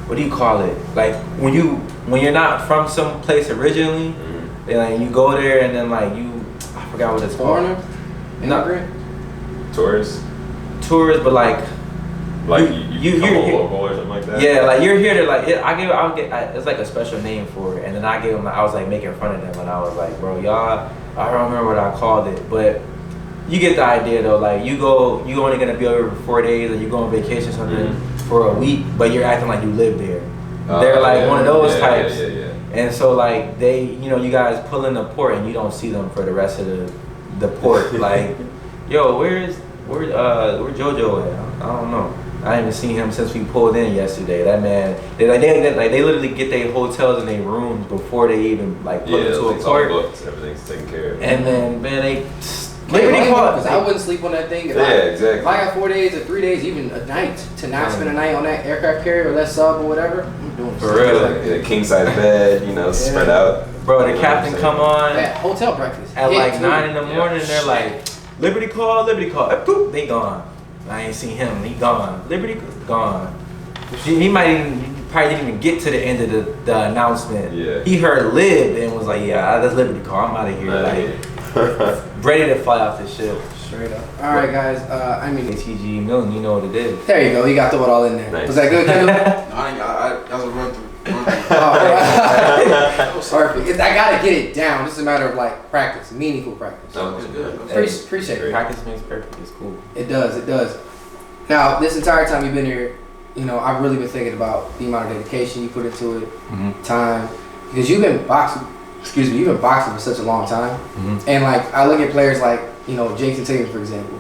what do you call it? Like when you're not from some place originally, and like you go there and then like I forgot what it's called. Foreigner? Immigrant? Tourists, but like you become a local or something like that. Yeah, like you're here to like it's like a special name for it, and then I was like making fun of them, and I was like, bro, y'all, I don't remember what I called it, but you get the idea though. Like you only gonna be over for 4 days, or you go on vacation or something for a week, but you're acting like you live there. They're like one of those types, and so like they, you guys pull in the port and you don't see them for the rest of the port. Like, yo, where JoJo at? I don't know. I haven't seen him since we pulled in yesterday. That man, they literally get their hotels and their rooms before they even like put into a port. Everything's taken care of. And then man, Because I wouldn't sleep on that thing. Exactly. If I got 4 days or 3 days, even a night, to not spend a night on that aircraft carrier or that sub or whatever, I'm doing for real. Like king size bed, spread out. Bro, the captain come on at hotel breakfast at like 9 in the morning. They're like, Liberty call. Boop, they gone. I ain't seen him. He gone. Liberty gone. He probably didn't even get to the end of the announcement. Yeah. He heard Lib and was like, yeah, that's Liberty call. I'm out of here. Ready to fly off the ship. Straight up. All right, guys. TGE Milton, you know what it is. There you go. You got to throw it all in there. Nice. Was that good, Kendall? That was a run through. Perfect. I gotta get it down. It's a matter of like practice, meaningful practice. That was good. Appreciate it. Practice makes perfect. It's cool. It does. Now, this entire time you've been here, I've really been thinking about the amount of dedication you put into it, time, because you've been boxing for such a long time, and like I look at players like Jason Tatum, for example.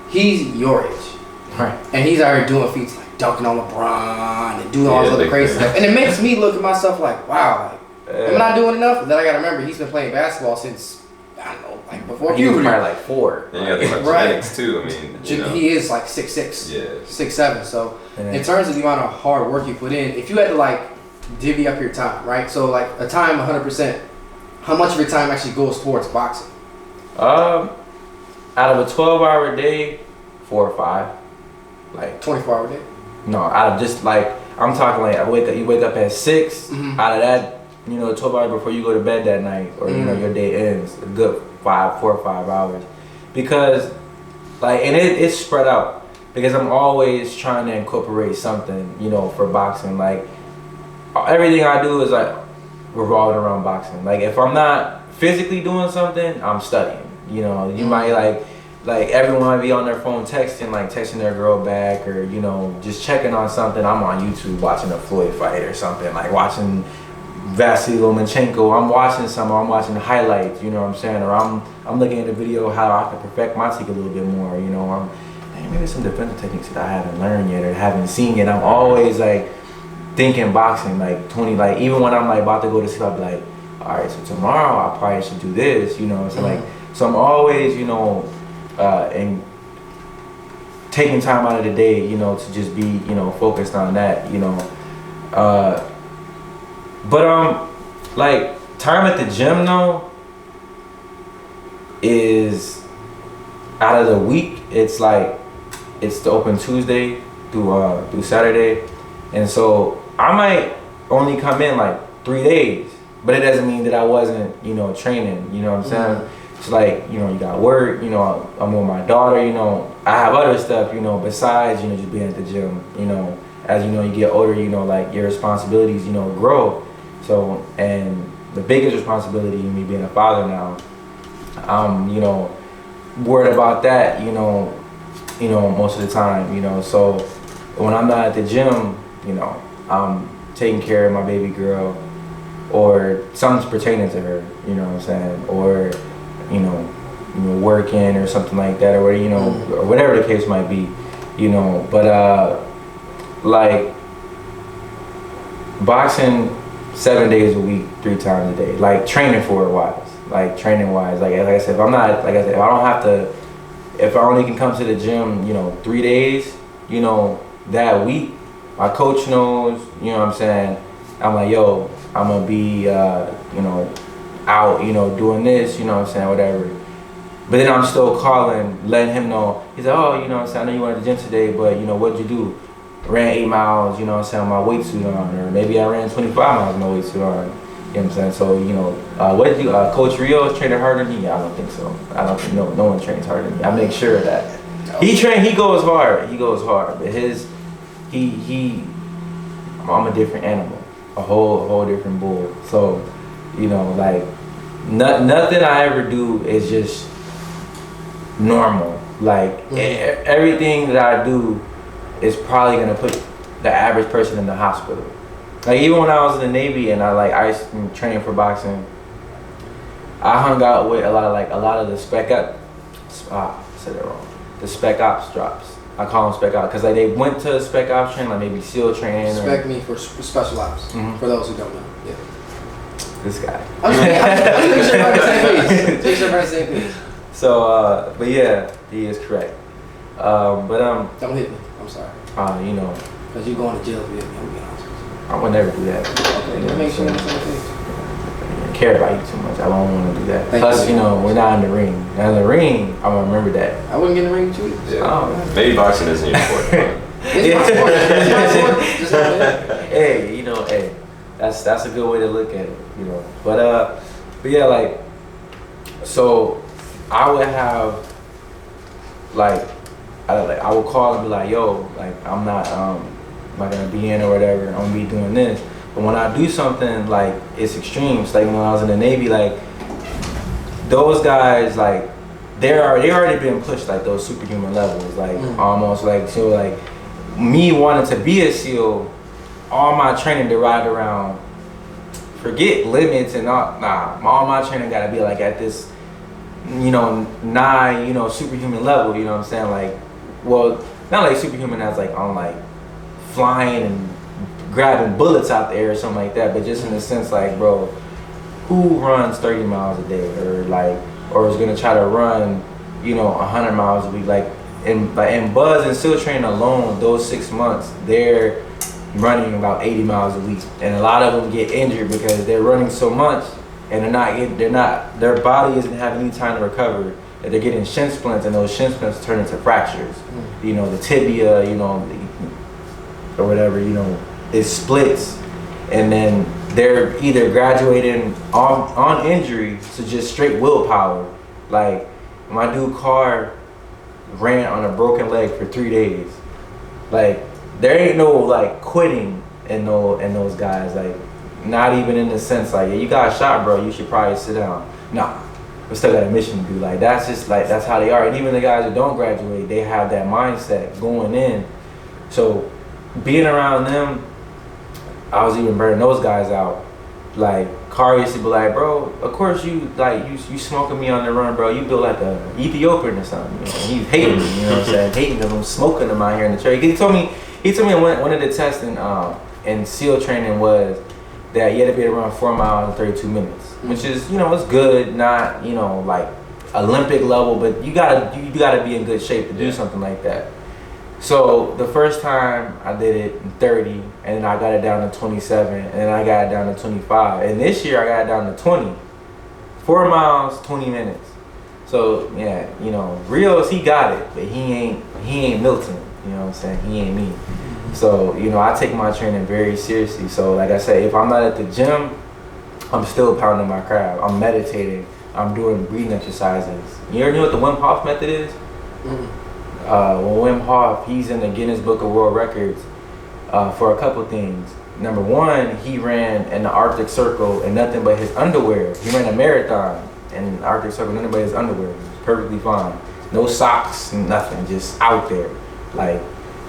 He's your age, right? And he's already doing feats like dunking on LeBron and doing all this other crazy stuff, and it makes me look at myself like, wow, like am I not doing enough? Then I gotta remember he's been playing basketball since I don't know, like before he was puberty. probably like 4. And you got to think about genetics too. I mean, he is like 6'6", 6'7". So in terms of the amount of hard work you put in, if you had to like divvy up your time, right? So like a time 100%, how much of your time actually goes towards boxing? Out of a 12-hour day, 4 or 5. Like 24-hour day? No, out of just like I'm talking like you wake up at 6. Out of that, 12 hours before you go to bed that night, or your day ends, a good 4 or 5 hours, because like, and it's spread out because I'm always trying to incorporate something, for boxing. Like everything I do is like revolved around boxing. Like if I'm not physically doing something, I'm studying. You know, you might like everyone might be on their phone texting their girl back, or you know, just checking on something. I'm on YouTube watching a Floyd fight or something, like watching Vasily Lomachenko. I'm watching the highlights, you know what I'm saying, or I'm looking at the video how I can perfect my technique a little bit more, you know. Maybe some defensive techniques that I haven't learned yet or haven't seen yet. I'm always like thinking boxing, like even when I'm like about to go to sleep, I'll be like, all right, so tomorrow I probably should do this, you know. So so I'm always, you know, and taking time out of the day, you know, to just be, you know, focused on that, you know. But like time at the gym though is out of the week. It's like it's open Tuesday through Saturday, and so I might only come in like 3 days, but it doesn't mean that I wasn't, you know, training. You know what I'm saying? It's like, you know, you got work. You know, I'm with my daughter. You know, I have other stuff. You know, besides, you know, just being at the gym. You know, as you know, you get older. You know, like your responsibilities, you know, grow. So, and the biggest responsibility in me being a father now, I'm, you know, worried about that, you know, most of the time, you know. So when I'm not at the gym, you know, I'm taking care of my baby girl or something's pertaining to her, you know what I'm saying, or, you know, working or something like that, or, you know, or whatever the case might be, you know. But like boxing 7 days a week, 3 times a day, like training for it wise, like I said, if I'm not, like I said, if I don't have to, if I only can come to the gym, you know, 3 days, you know, that week, my coach knows, you know what I'm saying, I'm like, yo, I'm gonna be, you know, out, you know, doing this, you know what I'm saying, whatever. But then I'm still calling, letting him know. He's like, oh, you know what I'm saying, I know you went to the gym today, but, you know, what'd you do? Ran 8 miles, you know what I'm saying, with my weight suit on, or maybe I ran 25 miles with my weight suit on. You know what I'm saying? So, you know, what did you, Coach Rios trained harder than me? I don't think so. I don't think, no one trains harder than me. I make sure of that. He goes hard, but I'm a different animal, a whole different bull. So, you know, like, nothing I ever do is just normal. Like, everything that I do is probably gonna put the average person in the hospital. Like even when I was in the Navy and I used to train for boxing, I hung out with a lot of the spec ops. I said it wrong. The spec ops drops. I call them spec ops because like they went to spec ops training, like maybe SEAL training. Spec me for special ops. For those who don't know. Yeah. This guy. I'm just making sure we're on the same page. So, but yeah, he is correct. Don't hit me. I'm sorry. You know. Because you're going to jail for hitting me. I'm being honest with you. I would never do that. Okay, You know, make sure we're on the same page. I care about you too much. I don't want to do that. Plus, you know, we're not in the ring. Now in the ring, I'm gonna remember that. I wouldn't get in the ring with you. Yeah. Maybe boxing isn't your sport. It's my sport. It's my sport. Just have it. Hey, you know, hey, that's a good way to look at it, you know. But yeah, like, so I would have, like, I would call and be like, yo, like, I'm not gonna be in or whatever. I'm gonna be doing this. But when I do something like it's extreme, it's like when I was in the Navy, like those guys, like they already been pushed like those superhuman levels, like almost like so like me wanting to be a SEAL, all my training derived around forget limits and all my training gotta be like at this, you know, superhuman level, you know what I'm saying? Like, well, not like superhuman as like on like flying and grabbing bullets out the air or something like that, but just in the sense like, bro, who runs 30 miles a day or is gonna try to run, you know, 100 miles a week? Like in Buzz and SEAL training alone, those 6 months, they're running about 80 miles a week, and a lot of them get injured because they're running so much and their body isn't having any time to recover. They're getting shin splints, and those shin splints turn into fractures. You know, the tibia, you know, or whatever, you know, it splits, and then they're either graduating on injury to just straight willpower. Like my dude Carr ran on a broken leg for 3 days. Like there ain't no like quitting in those guys. Like not even in the sense like, yeah, you got shot, bro, you should probably sit down. Nah, we still got a mission to do. Like, that's just like, that's how they are. And even the guys who don't graduate, they have that mindset going in. So being around them, I was even burning those guys out. Like, Car used to be like, bro, of course you smoking me on the run, bro. You built like a Ethiopian or something. You know? He's hating me, you know what I'm saying? Hating because I'm smoking him out here in the trade. He told me one of the tests in SEAL training was that you had to be around 4 miles in 32 minutes, which is, you know, it's good, not, you know, like Olympic level, but you gotta be in good shape to do something like that. So the first time I did it in 30, and then I got it down to 27, and then I got it down to 25, and this year I got it down to 20. 4 miles, 20 minutes. So yeah, you know, Rios, he got it, but he ain't Milton. You know what I'm saying? He ain't me. So, you know, I take my training very seriously. So like I said, if I'm not at the gym, I'm still pounding my craft. I'm meditating. I'm doing breathing exercises. You ever know what the Wim Hof method is? Mm-hmm. Well, Wim Hof, he's in the Guinness Book of World Records for a couple things. Number one, he ran in the Arctic Circle in nothing but his underwear. He ran a marathon in the Arctic Circle, nothing but his underwear. It was perfectly fine. No socks, nothing, just out there. Like,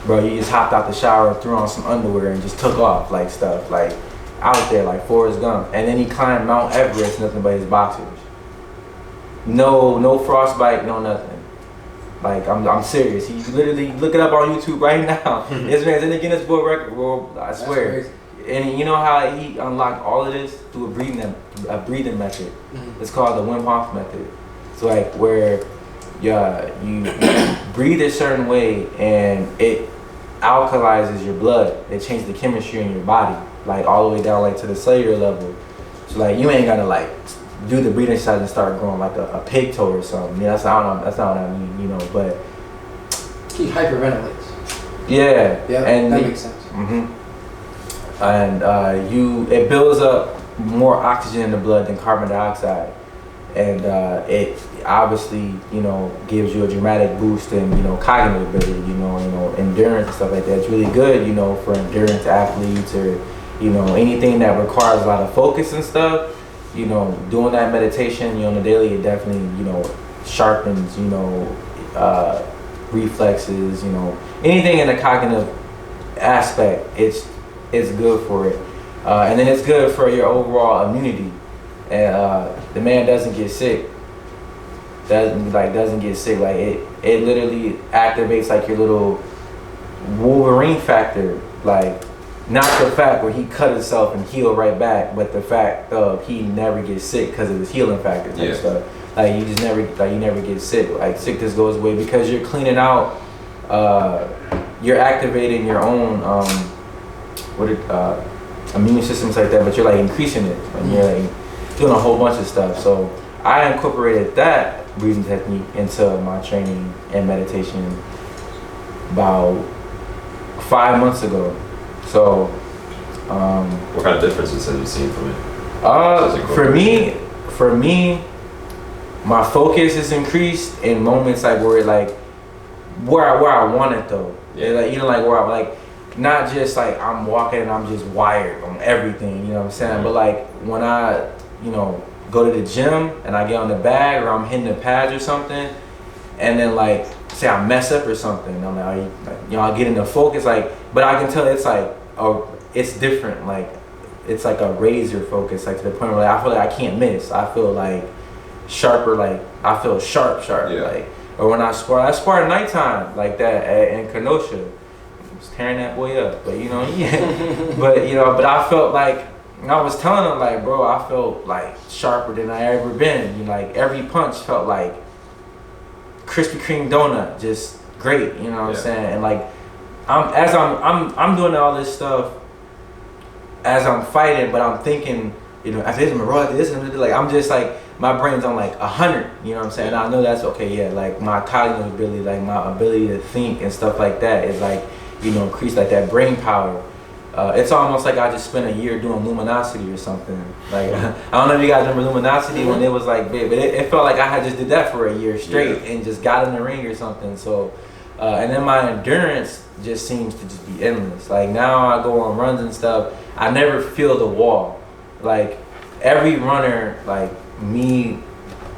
bro, you just hopped out the shower, threw on some underwear, and just took off, like, stuff. Like, out there, like Forrest Gump. And then he climbed Mount Everest, nothing but his boxers. No frostbite, no nothing. Like, I'm serious. He literally, look it up on YouTube right now. This man's in the Guinness Book Record World, I swear. And you know how he unlocked all of this? Through a breathing method. Mm-hmm. It's called the Wim Hof method. It's like where you breathe a certain way and it alkalizes your blood. It changes the chemistry in your body, like all the way down like to the cellular level. So like you ain't gotta like do the breathing exercise and start growing like a pig toe or something. Yeah, that's not what I mean, you know, but he hyperventilates. Yeah. Yeah, and that makes sense. Mm-hmm. And it builds up more oxygen in the blood than carbon dioxide. And it obviously, you know, gives you a dramatic boost in, you know, cognitive ability, you know, endurance and stuff like that. It's really good, you know, for endurance athletes or, you know, anything that requires a lot of focus and stuff. You know, doing that meditation, you know, on the daily, it definitely, you know, sharpens, you know, reflexes, you know, anything in the cognitive aspect, it's good for it. And then it's good for your overall immunity. And the man doesn't get sick. Doesn't get sick. Like it literally activates like your little Wolverine factor. Like not the fact where he cut himself and healed right back, but the fact of he never gets sick because of his healing factor type stuff. Like you never get sick. Like sickness goes away because you're cleaning out. You're activating your own immune systems like that, but you're like increasing it and you're like doing a whole bunch of stuff. So I incorporated that breathing technique into my training and meditation about 5 months ago. So what kind of differences have you seen from it? For me, my focus is increased in moments like where I want it though. Yeah. Like, you know, like where I'm like, not just like I'm walking and I'm just wired on everything, you know what I'm saying? Mm-hmm. But like when I, you know, go to the gym and I get on the bag or I'm hitting the pads or something, and then like say I mess up or something, I'm like, you know, I get into focus, like, but I can tell it's like it's different, like it's like a razor focus, like to the point where like, I feel like I can't miss. I feel like sharper, like I feel sharp, yeah. Like, or when I spar at nighttime like that in Kenosha. I was tearing that boy up, but you know, yeah. but I felt like, I was telling him like, bro, I felt like sharper than I ever been. You know, like every punch felt like Krispy Kreme donut, just great. You know what I'm saying? And like, I'm doing all this stuff as I'm fighting, but I'm thinking, you know, after this, I'm gonna roll this, and like I'm just like my brain's on like 100. You know what I'm saying? And I know that's okay. Yeah, like my cognitive ability, like my ability to think and stuff like that is like, you know, increased like that brain power. It's almost like I just spent a year doing Luminosity or something. Like I don't know if you guys remember Luminosity when it was like big, but it felt like I had just did that for a year straight and just got in the ring or something. So, and then my endurance just seems to just be endless. Like now I go on runs and stuff, I never feel the wall. like every runner, like me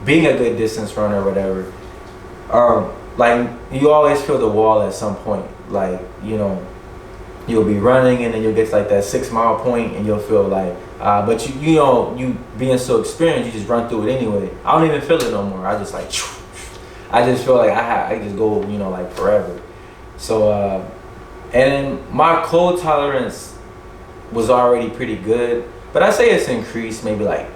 being a good distance runner or whatever, like you always feel the wall at some point. Like, you know, you'll be running and then you'll get to like that 6 mile point and you'll feel like, but you know, you being so experienced, you just run through it anyway. I don't even feel it no more. I just like, I just feel like I just go, you know, like forever. So, and then my cold tolerance was already pretty good, but I say it's increased maybe like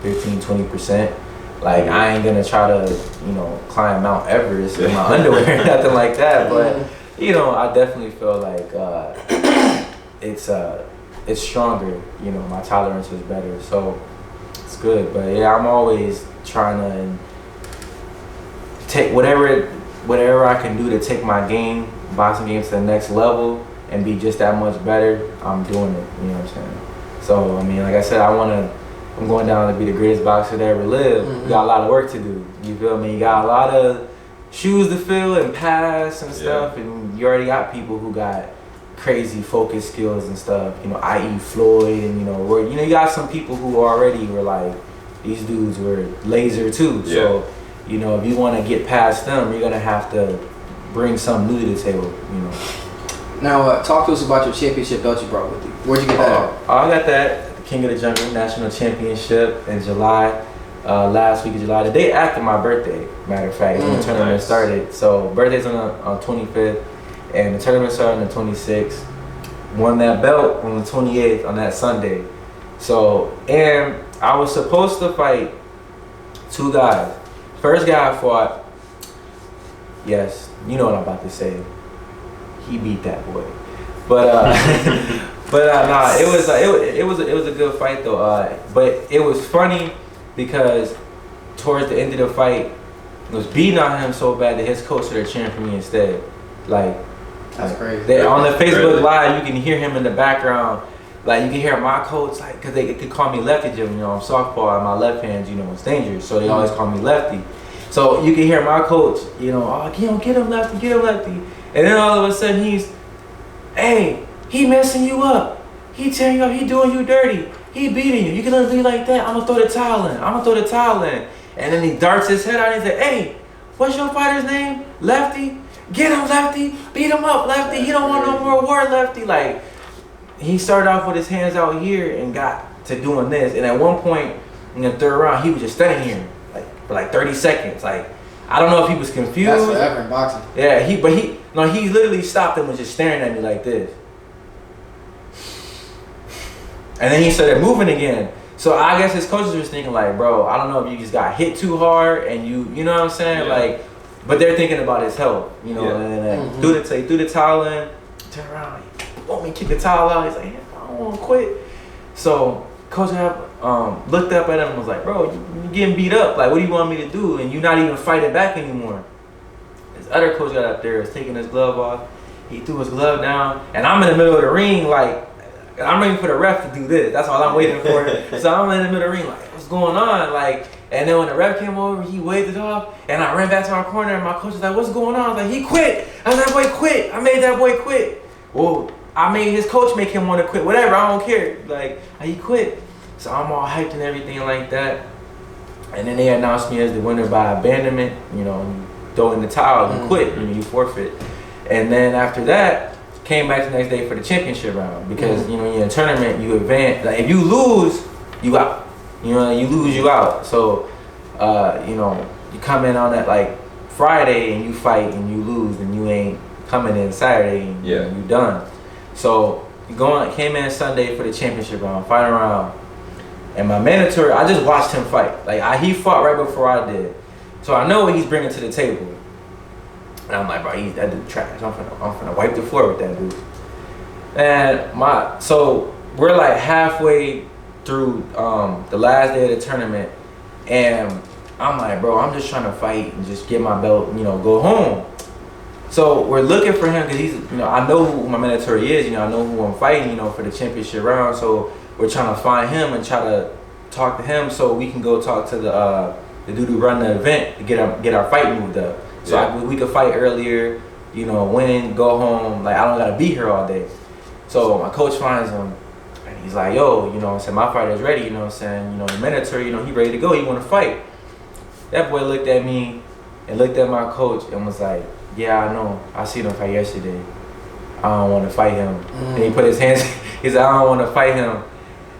15-20%. Like, I ain't gonna try to, you know, climb Mount Everest in my underwear, nothing like that. But, you know, I definitely feel like it's stronger. You know, my tolerance is better, so it's good. But yeah, I'm always trying to take whatever I can do to take my boxing game to the next level and be just that much better. I'm doing it. You know what I'm saying? So I mean, like I said, I'm going down to be the greatest boxer to ever live. You got a lot of work to do. You feel me? You got a lot of shoes to fill and pass and stuff, and you already got people who got crazy focus skills and stuff. You know, i.e. Floyd, and you got some people who already were like, these dudes were laser too. Yeah. So, you know, if you want to get past them, you're gonna have to bring something new to the table. You know. Now, talk to us about your championship belt you brought with you. Where'd you get that at? I got that. King of the Jungle National Championship in July, last week of July, the day after my birthday, matter of fact, when the tournament started. So birthday's on 25th, and the tournament started on the 26th. Won that belt on the 28th on that Sunday. So, and I was supposed to fight 2 guys. First guy I fought, yes, you know what I'm about to say. He beat that boy, but nah, it was a good fight though. But it was funny because towards the end of the fight, I was beating on him so bad that his coach started cheering for me instead. Like, that's crazy. On the Facebook Live, you can hear him in the background. Like, you can hear my coach, like, because they could call me Lefty Jim. You know, I'm softball and my left hand, you know, is dangerous, so they always call me Lefty. So you can hear my coach, you know, oh, get him Lefty, get him Lefty. And then all of a sudden hey, he messing you up. He tearing you up. He doing you dirty. He beating you. You can let me like that. I'm gonna throw the towel in. And then he darts his head out and he said, hey, what's your fighter's name? Lefty? Get him, Lefty. Beat him up, Lefty. He don't want no more war, Lefty. Like, he started off with his hands out here and got to doing this. And at one point in the 3rd round, he was just standing here for like 30 seconds. Like, I don't know if he was confused. That's forever in boxing. Yeah, he literally stopped and was just staring at me like this. And then he started moving again. So I guess his coaches was thinking like, bro, I don't know if you just got hit too hard and you know what I'm saying? Yeah. Like, but they're thinking about his health, you know, and then threw the towel in, turn around, boom, he kicked the towel out. He's like, I don't want to quit. So coach looked up at him and was like, bro, you getting beat up. Like, what do you want me to do? And you're not even fighting back anymore. His other coach got up there, was taking his glove off. He threw his glove down, and I'm in the middle of the ring, like, I'm waiting for the ref to do this. That's all I'm waiting for. So I'm in the middle of the ring, like, what's going on? Like, and then when the ref came over, he waved it off, and I ran back to my corner, and my coach was like, what's going on? I was like, he quit. I was like, that boy quit. I made that boy quit. Well, I made his coach make him want to quit. Whatever, I don't care. Like, he quit. So I'm all hyped and everything like that. And then they announced me as the winner by abandonment. You know, you throw in the towel, you quit, you forfeit. And then after that, came back the next day for the championship round because you know, you're in a tournament, you advance. Like, if you lose, you out. You know, you lose, you out. So, you know, you come in on that like Friday and you fight and you lose, and you ain't coming in Saturday and you done. So came in Sunday for the championship round, final round, and my mandatory, I just watched him fight. Like, he fought right before I did, so I know what he's bringing to the table. And I'm like, bro, that dude trash. I'm finna wipe the floor with that dude. And so we're like halfway through the last day of the tournament, and I'm like, bro, I'm just trying to fight and just get my belt, you know, go home. So we're looking for him because he's, you know, I know who my mandatory is, you know, I know who I'm fighting, you know, for the championship round. So we're trying to find him and try to talk to him so we can go talk to the dude who run the event to get our fight moved up. So we could fight earlier, you know, win, go home. Like, I don't gotta be here all day. So my coach finds him. Like, he's like, yo, you know what I'm saying, my fighter's ready, you know what I'm saying, you know, the mandatory, you know, he ready to go, he want to fight. That boy looked at me and looked at my coach and was like, yeah, I know, I seen him fight yesterday. I don't want to fight him. And he put his hands, he said, I don't want to fight him.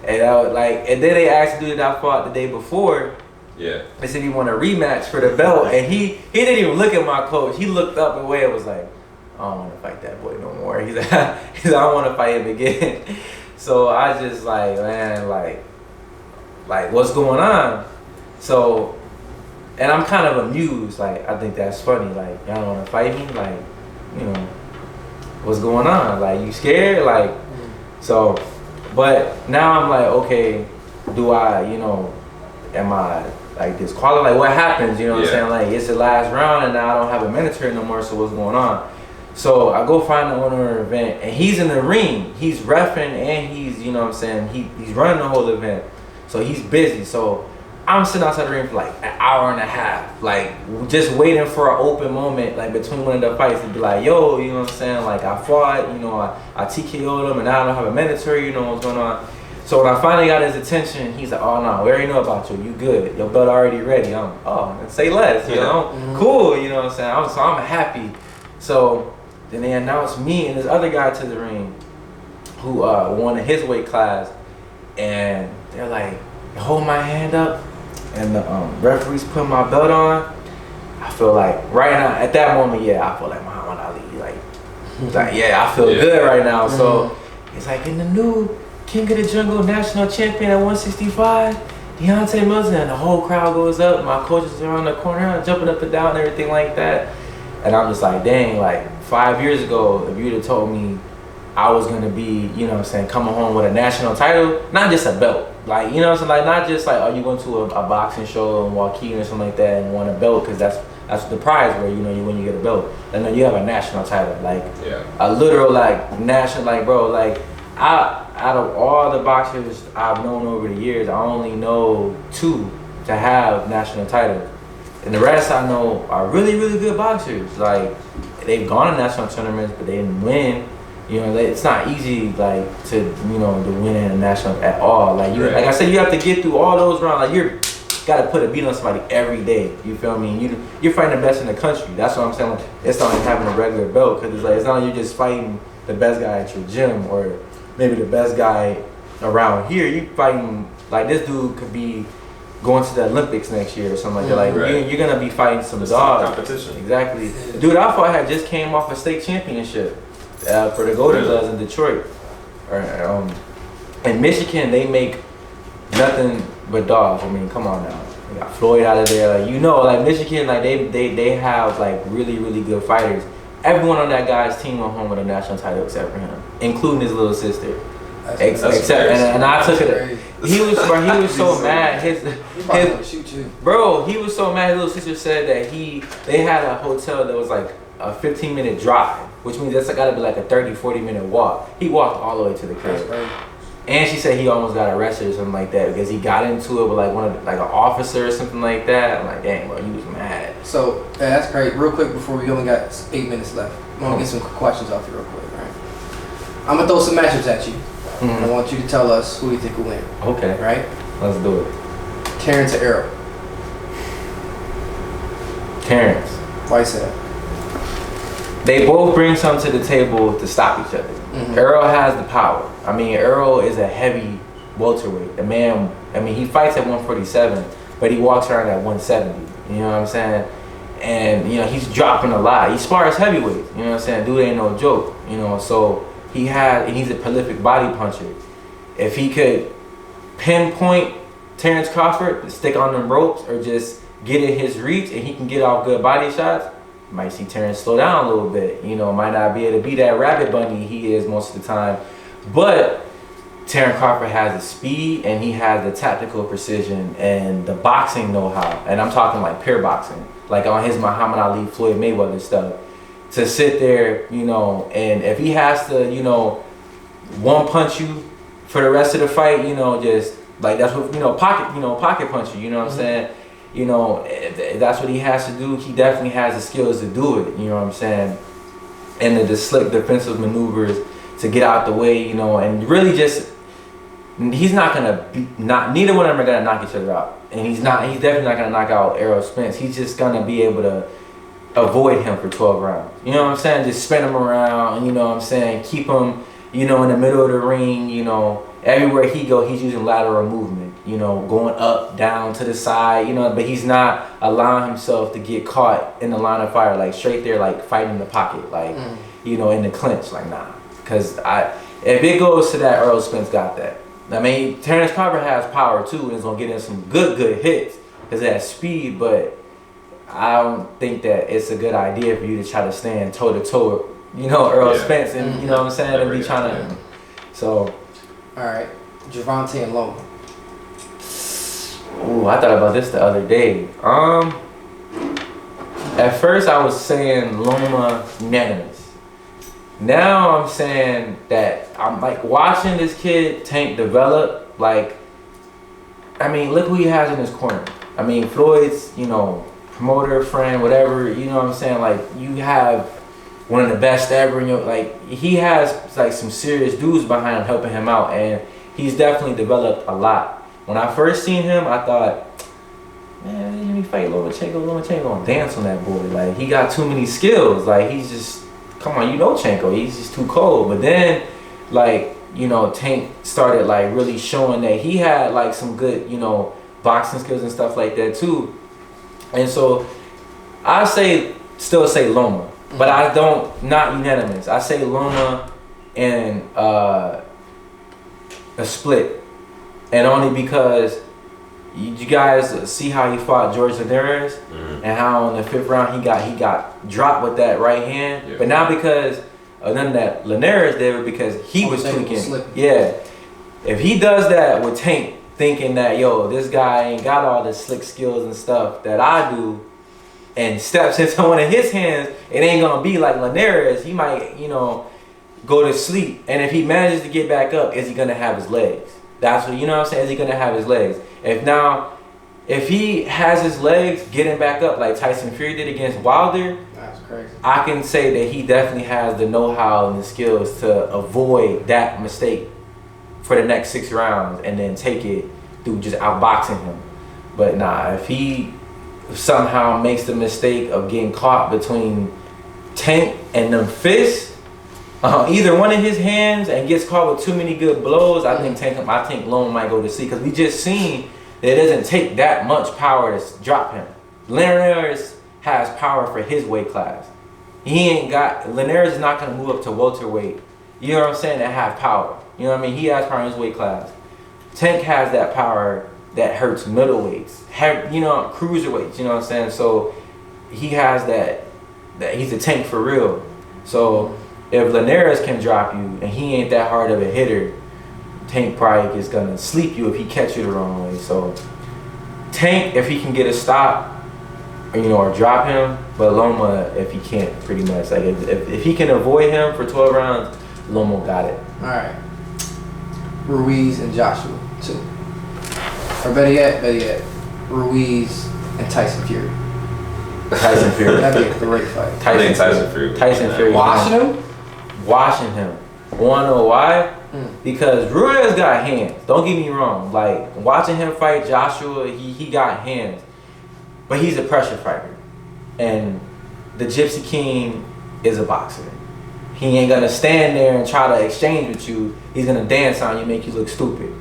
And I was like, and then they asked the dude that I fought the day before. Yeah. They said he want a rematch for the belt, and he didn't even look at my coach. He looked up and away and was like, I don't want to fight that boy no more. He said, I don't want to fight him again. So I just like, man, like what's going on? So, and I'm kind of amused. Like, I think that's funny. Like, y'all don't want to fight me? Like, you know, what's going on? Like, you scared? Like, so, but now I'm like, okay, do I, you know, am I like disqualified? Like, what happens? You know what I'm saying? Like, it's the last round and now I don't have a mandatory no more, so what's going on? So I go find the owner of the event and he's in the ring. He's reffing and he's, you know what I'm saying, he's running the whole event. So he's busy. So I'm sitting outside the ring for like an hour and a half, like just waiting for an open moment, like between one of the fights to be like, yo, you know what I'm saying? Like I fought, you know, I TKO'd him and now I don't have a mandatory, you know what's going on. So when I finally got his attention, he's like, oh no, we already know about you. You good. Your belt already ready. I'm, oh, say less, you know? Cool, you know what I'm saying? So I'm happy. So then they announced me and this other guy to the ring who won in his weight class. And they're like, hold my hand up. And the referees put my belt on. I feel like right now, at that moment, I feel like Muhammad Ali. Like I feel good right now. So it's like in the new King of the Jungle national champion at 165, Deonte Milton, and the whole crowd goes up. My coaches are on the corner, jumping up and down and everything like that. And I'm just like, dang, like 5 years ago, if you'd have told me I was gonna be, you know what I'm saying, coming home with a national title, not just a belt. Like, you know what I'm saying, like not just like, oh, you went to a boxing show in Waukegan or something like that and won a belt, because that's the prize where, you know, you when you get a belt. And then you have a national title, like a literal like national, like bro, like out of all the boxers I've known over the years, I only know 2 to have national titles. And the rest I know are really, really good boxers. Like, they've gone to national tournaments, but they didn't win. You know, it's not easy, like, to, you know, to win in a national at all. Like, you, like I said, you have to get through all those rounds. Like, you're got to put a beat on somebody every day. You feel me? You're fighting the best in the country. That's what I'm saying. Like, it's not like having a regular belt, because it's like, it's not like you're just fighting the best guy at your gym or maybe the best guy around here. You fighting, like, this dude could be going to the Olympics next year or something like that. Like, you're gonna be fighting some dogs. Competition. Exactly. Dude, I fought had just came off a state championship for the Golden Gloves in Detroit. In Michigan, they make nothing but dogs. I mean, come on now. They got Floyd out of there. Like, you know, like Michigan, like they have like really, really good fighters. Everyone on that guy's team went home with a national title except for him, including his little sister. And I took it. He was so mad. He was so mad. His little sister said that they had a hotel that was like a 15-minute drive, which means that's got to be like a 30-40 minute walk. He walked all the way to the crib. And she said he almost got arrested or something like that because he got into it with like like an officer or something like that. I'm like, dang, bro, he was mad. So that's great. Real quick before we only got 8 minutes left, I want to get some questions off you real quick. Right? I'm gonna throw some matchups at you. And I want you to tell us who you think will win. Okay. Right? Let's do it. Terrence or Errol? Terrence. Why is that? They both bring something to the table to stop each other. Errol has the power. I mean, Errol is a heavy welterweight. The man, I mean, he fights at 147, but he walks around at 170. You know what I'm saying? And, you know, he's dropping a lot. He spars heavyweight. You know what I'm saying? Dude ain't no joke. You know, so and he's a prolific body puncher. If he could pinpoint Terrence Crawford to stick on them ropes or just get in his reach and he can get off good body shots, you might see Terrence slow down a little bit. You know, might not be able to be that rabbit bunny he is most of the time. But Terrence Crawford has the speed and he has the tactical precision and the boxing know-how. And I'm talking like pure boxing, like on his Muhammad Ali, Floyd Mayweather stuff. To sit there, you know, and if he has to, you know, one punch you for the rest of the fight, you know, just like that's what, you know, pocket punch you, you know what I'm saying? You know, if that's what he has to do, he definitely has the skills to do it, you know what I'm saying? And the slick defensive maneuvers to get out the way, you know, and really just he's not gonna neither one of them are gonna knock each other out, and he's definitely not gonna knock out Errol Spence. He's just gonna be able to avoid him for 12 rounds. You know what I'm saying? Just spin him around. You know what I'm saying? Keep him, in the middle of the ring. Everywhere he go, he's using lateral movement. Going up, down, to the side. But he's not allowing himself to get caught in the line of fire, like straight there, like fighting in the pocket, like in the clinch, like nah. Because if it goes to that, Errol Spence got that. I mean, Terrence Crawford has power too, and is gonna get in some good hits because it has speed. But I don't think that it's a good idea for you to try to stand toe to toe, Errol Spence, and you know what I'm saying, and be trying to. So. All right, Devontae and Loma. Ooh, I thought about this the other day. At first I was saying Loma unanimous. Now I'm saying that I'm like watching this kid Tank develop. Like, I mean, look who he has in his corner. I mean, Floyd's, promoter, friend, whatever. You know what I'm saying? Like, you have one of the best ever. He has like some serious dudes behind him helping him out, and he's definitely developed a lot. When I first seen him, I thought, man, let me fight Lomachenko. Lomachenko gonna dance on that boy. Like, he got too many skills. Like, he's just, come on, Chenko. He's just too cold. But then, like, Tank started like really showing that he had like some good, boxing skills and stuff like that too. And so I still say Loma, but I don't, not unanimous. I say Loma and a split, and only because you guys see how he fought George Linares and how in the 5th round he got dropped with that right hand. Yeah. But not because of none of that Linares did, but because he was tweaking. Yeah. If he does that with Tank, thinking that, this guy ain't got all the slick skills and stuff that I do, and steps into one of his hands, it ain't gonna be like Linares. He might, go to sleep. And if he manages to get back up, is he gonna have his legs? That's what, what I'm saying? Is he gonna have his legs? If he has his legs getting back up like Tyson Fury did against Wilder, that's crazy. I can say that he definitely has the know-how and the skills to avoid that mistake for the next 6 rounds and then take it through just outboxing him. But nah, if he somehow makes the mistake of getting caught between Tank and them fists, either one of his hands, and gets caught with too many good blows, I think Loma might go to sleep, because we just seen that it doesn't take that much power to drop him. Linares has power for his weight class. Linares is not going to move up to welterweight. You know what I'm saying? That have power. You know what I mean? He has power in his weight class. Tank has that power that hurts middleweights, cruiserweights. You know what I'm saying? So he has that he's a Tank for real. So if Linares can drop you and he ain't that hard of a hitter, Tank probably is gonna sleep you if he catch you the wrong way. So Tank, if he can get a stop, or drop him, but Loma if he can't, pretty much. Like if he can avoid him for 12 rounds, Loma got it. All right. Ruiz and Joshua, 2. Or better yet, Ruiz and Tyson Fury. Tyson Fury. That'd be a great fight. Tyson Fury. Tyson Fury. Washing him. Wanna know why? Because Ruiz got hands. Don't get me wrong. Like, watching him fight Joshua, he got hands. But he's a pressure fighter. And the Gypsy King is a boxer. He ain't gonna stand there and try to exchange with you. He's gonna dance on you, make you look stupid.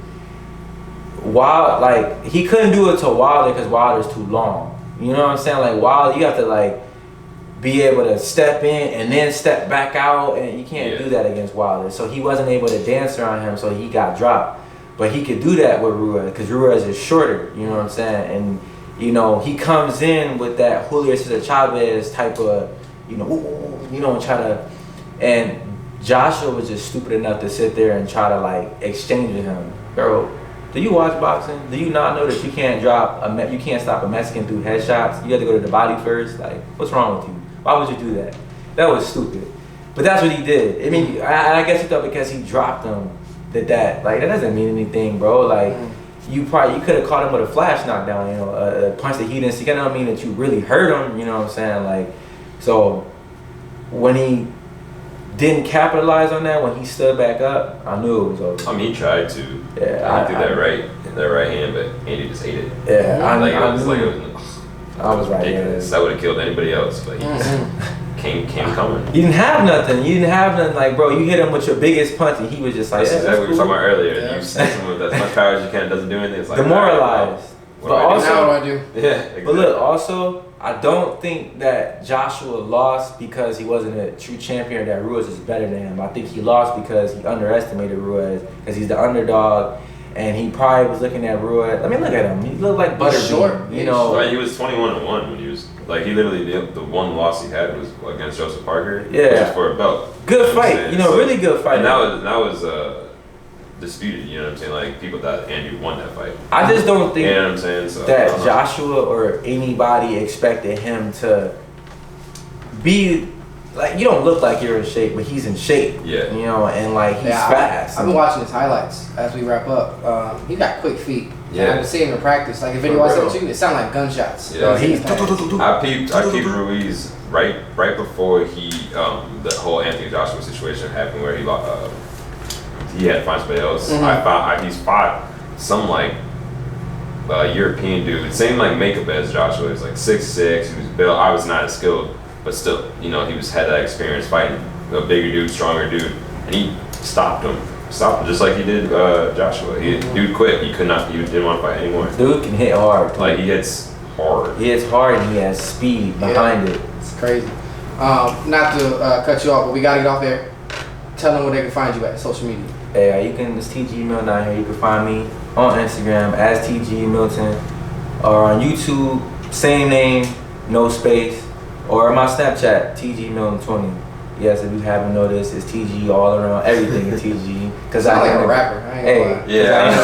He couldn't do it to Wilder because Wilder's too long. You know what I'm saying? Like, Wilder, you have to be able to step in and then step back out, and you can't do that against Wilder. So he wasn't able to dance around him, so he got dropped. But he could do that with Ruiz because Ruiz is shorter. You know what I'm saying? And he comes in with that Julio Cesar Chavez type of, try to. And Joshua was just stupid enough to sit there and try to exchange with him. Bro, do you watch boxing? Do you not know that you can't you can't stop a Mexican through headshots? You have to go to the body first. What's wrong with you? Why would you do that? That was stupid. But that's what he did. I mean, I guess he thought because he dropped him that doesn't mean anything, bro. You could have caught him with a flash knockdown, a punch that he didn't see. That don't mean that you really hurt him. You know what I'm saying? So when he didn't capitalize on that when he stood back up, I knew it was over. I mean, he tried to. Yeah, he threw that right hand, but Andy just ate it. Yeah, I was right. Ridiculous. That would have killed anybody else, but he just came coming. You didn't have nothing. Like, bro, you hit him with your biggest punch, and he was just like, that's exactly what we were talking about earlier. Yeah. You send someone with as much power as you can, it doesn't do anything. It's like demoralized. What do I do? Now what do I do? Yeah, exactly. But look, also, I don't think that Joshua lost because he wasn't a true champion, that Ruiz is better than him. I think he lost because he underestimated Ruiz, because he's the underdog, and he probably was looking at Ruiz. I mean, look at him. He looked like Butterbean, you know. Right, he was 21-1 when he was, like, he literally, the one loss he had was against Joseph Parker. Yeah. Which was for a belt. Good fight. You know, really good fight. And that was disputed, you know what I'm saying? Like, people thought Andy won that fight. I just don't think you know what I'm saying? So, that Joshua or anybody expected him to be, like, you don't look like you're in shape, but he's in shape. Yeah. You know, and like, he's fast. I've been watching his highlights as we wrap up. He got quick feet. Yeah. I've been seeing him in practice. Like, the video I sent you, it sounded like gunshots. Yeah. I peeped Ruiz right before the whole Anthony Joshua situation happened, where he had to find somebody else. He's fought some like European dude, same like makeup as Joshua. He's like 6'6". He was built. I was not as skilled, but still, you know, had that experience fighting a bigger dude, stronger dude, and he stopped him just like he did Joshua. Dude quit. He didn't want to fight anymore. Dude can hit hard. Like, he hits hard. He hits hard and he has speed behind it. It's crazy. Not to cut you off, but we gotta get off there. Tell them where they can find you at social media. Yeah, it's TGE Milton out here. You can find me on Instagram as TGE Milton, or on YouTube, same name, no space, or my Snapchat, TGE Milton 20. Yes, if you haven't noticed, it's TGE all around. Everything is TGE. Cause I like a rapper. I ain't gonna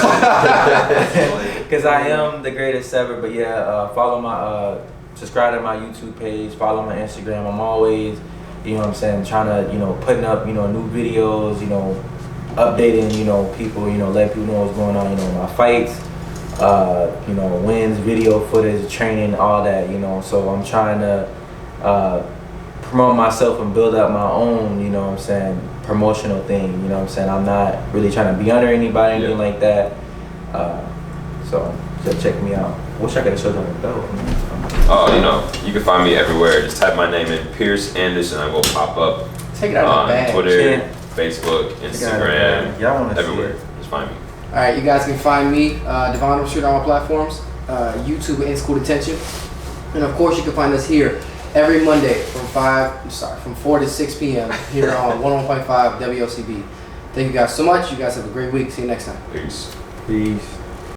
lie. Because I am the greatest ever. But yeah, follow my, subscribe to my YouTube page, follow my Instagram. I'm always, you know what I'm saying, trying to, you know, putting up, you know, new videos, you know, updating, you know, people, you know, let people know what's going on, you know, my fights, you know, wins, video footage, training, all that, you know. So I'm trying to promote myself and build up my own, you know what I'm saying, promotional thing, you know what I'm saying. I'm not really trying to be under anybody, anything like that. So check me out. Wish I could have showed them the belt. Oh, you know, you can find me everywhere. Just type my name in, Pierce Anderson. I will pop up. Take it out of the bag. Twitter, Facebook, Instagram, everywhere. Just find me. All right, you guys can find me, Devonn Overstreet, on all platforms, YouTube and School Detention, and of course you can find us here every Monday from 4 to 6 p.m. here on 101.5 WOCB. Thank you guys so much. You guys have a great week. See you next time. Peace. Peace.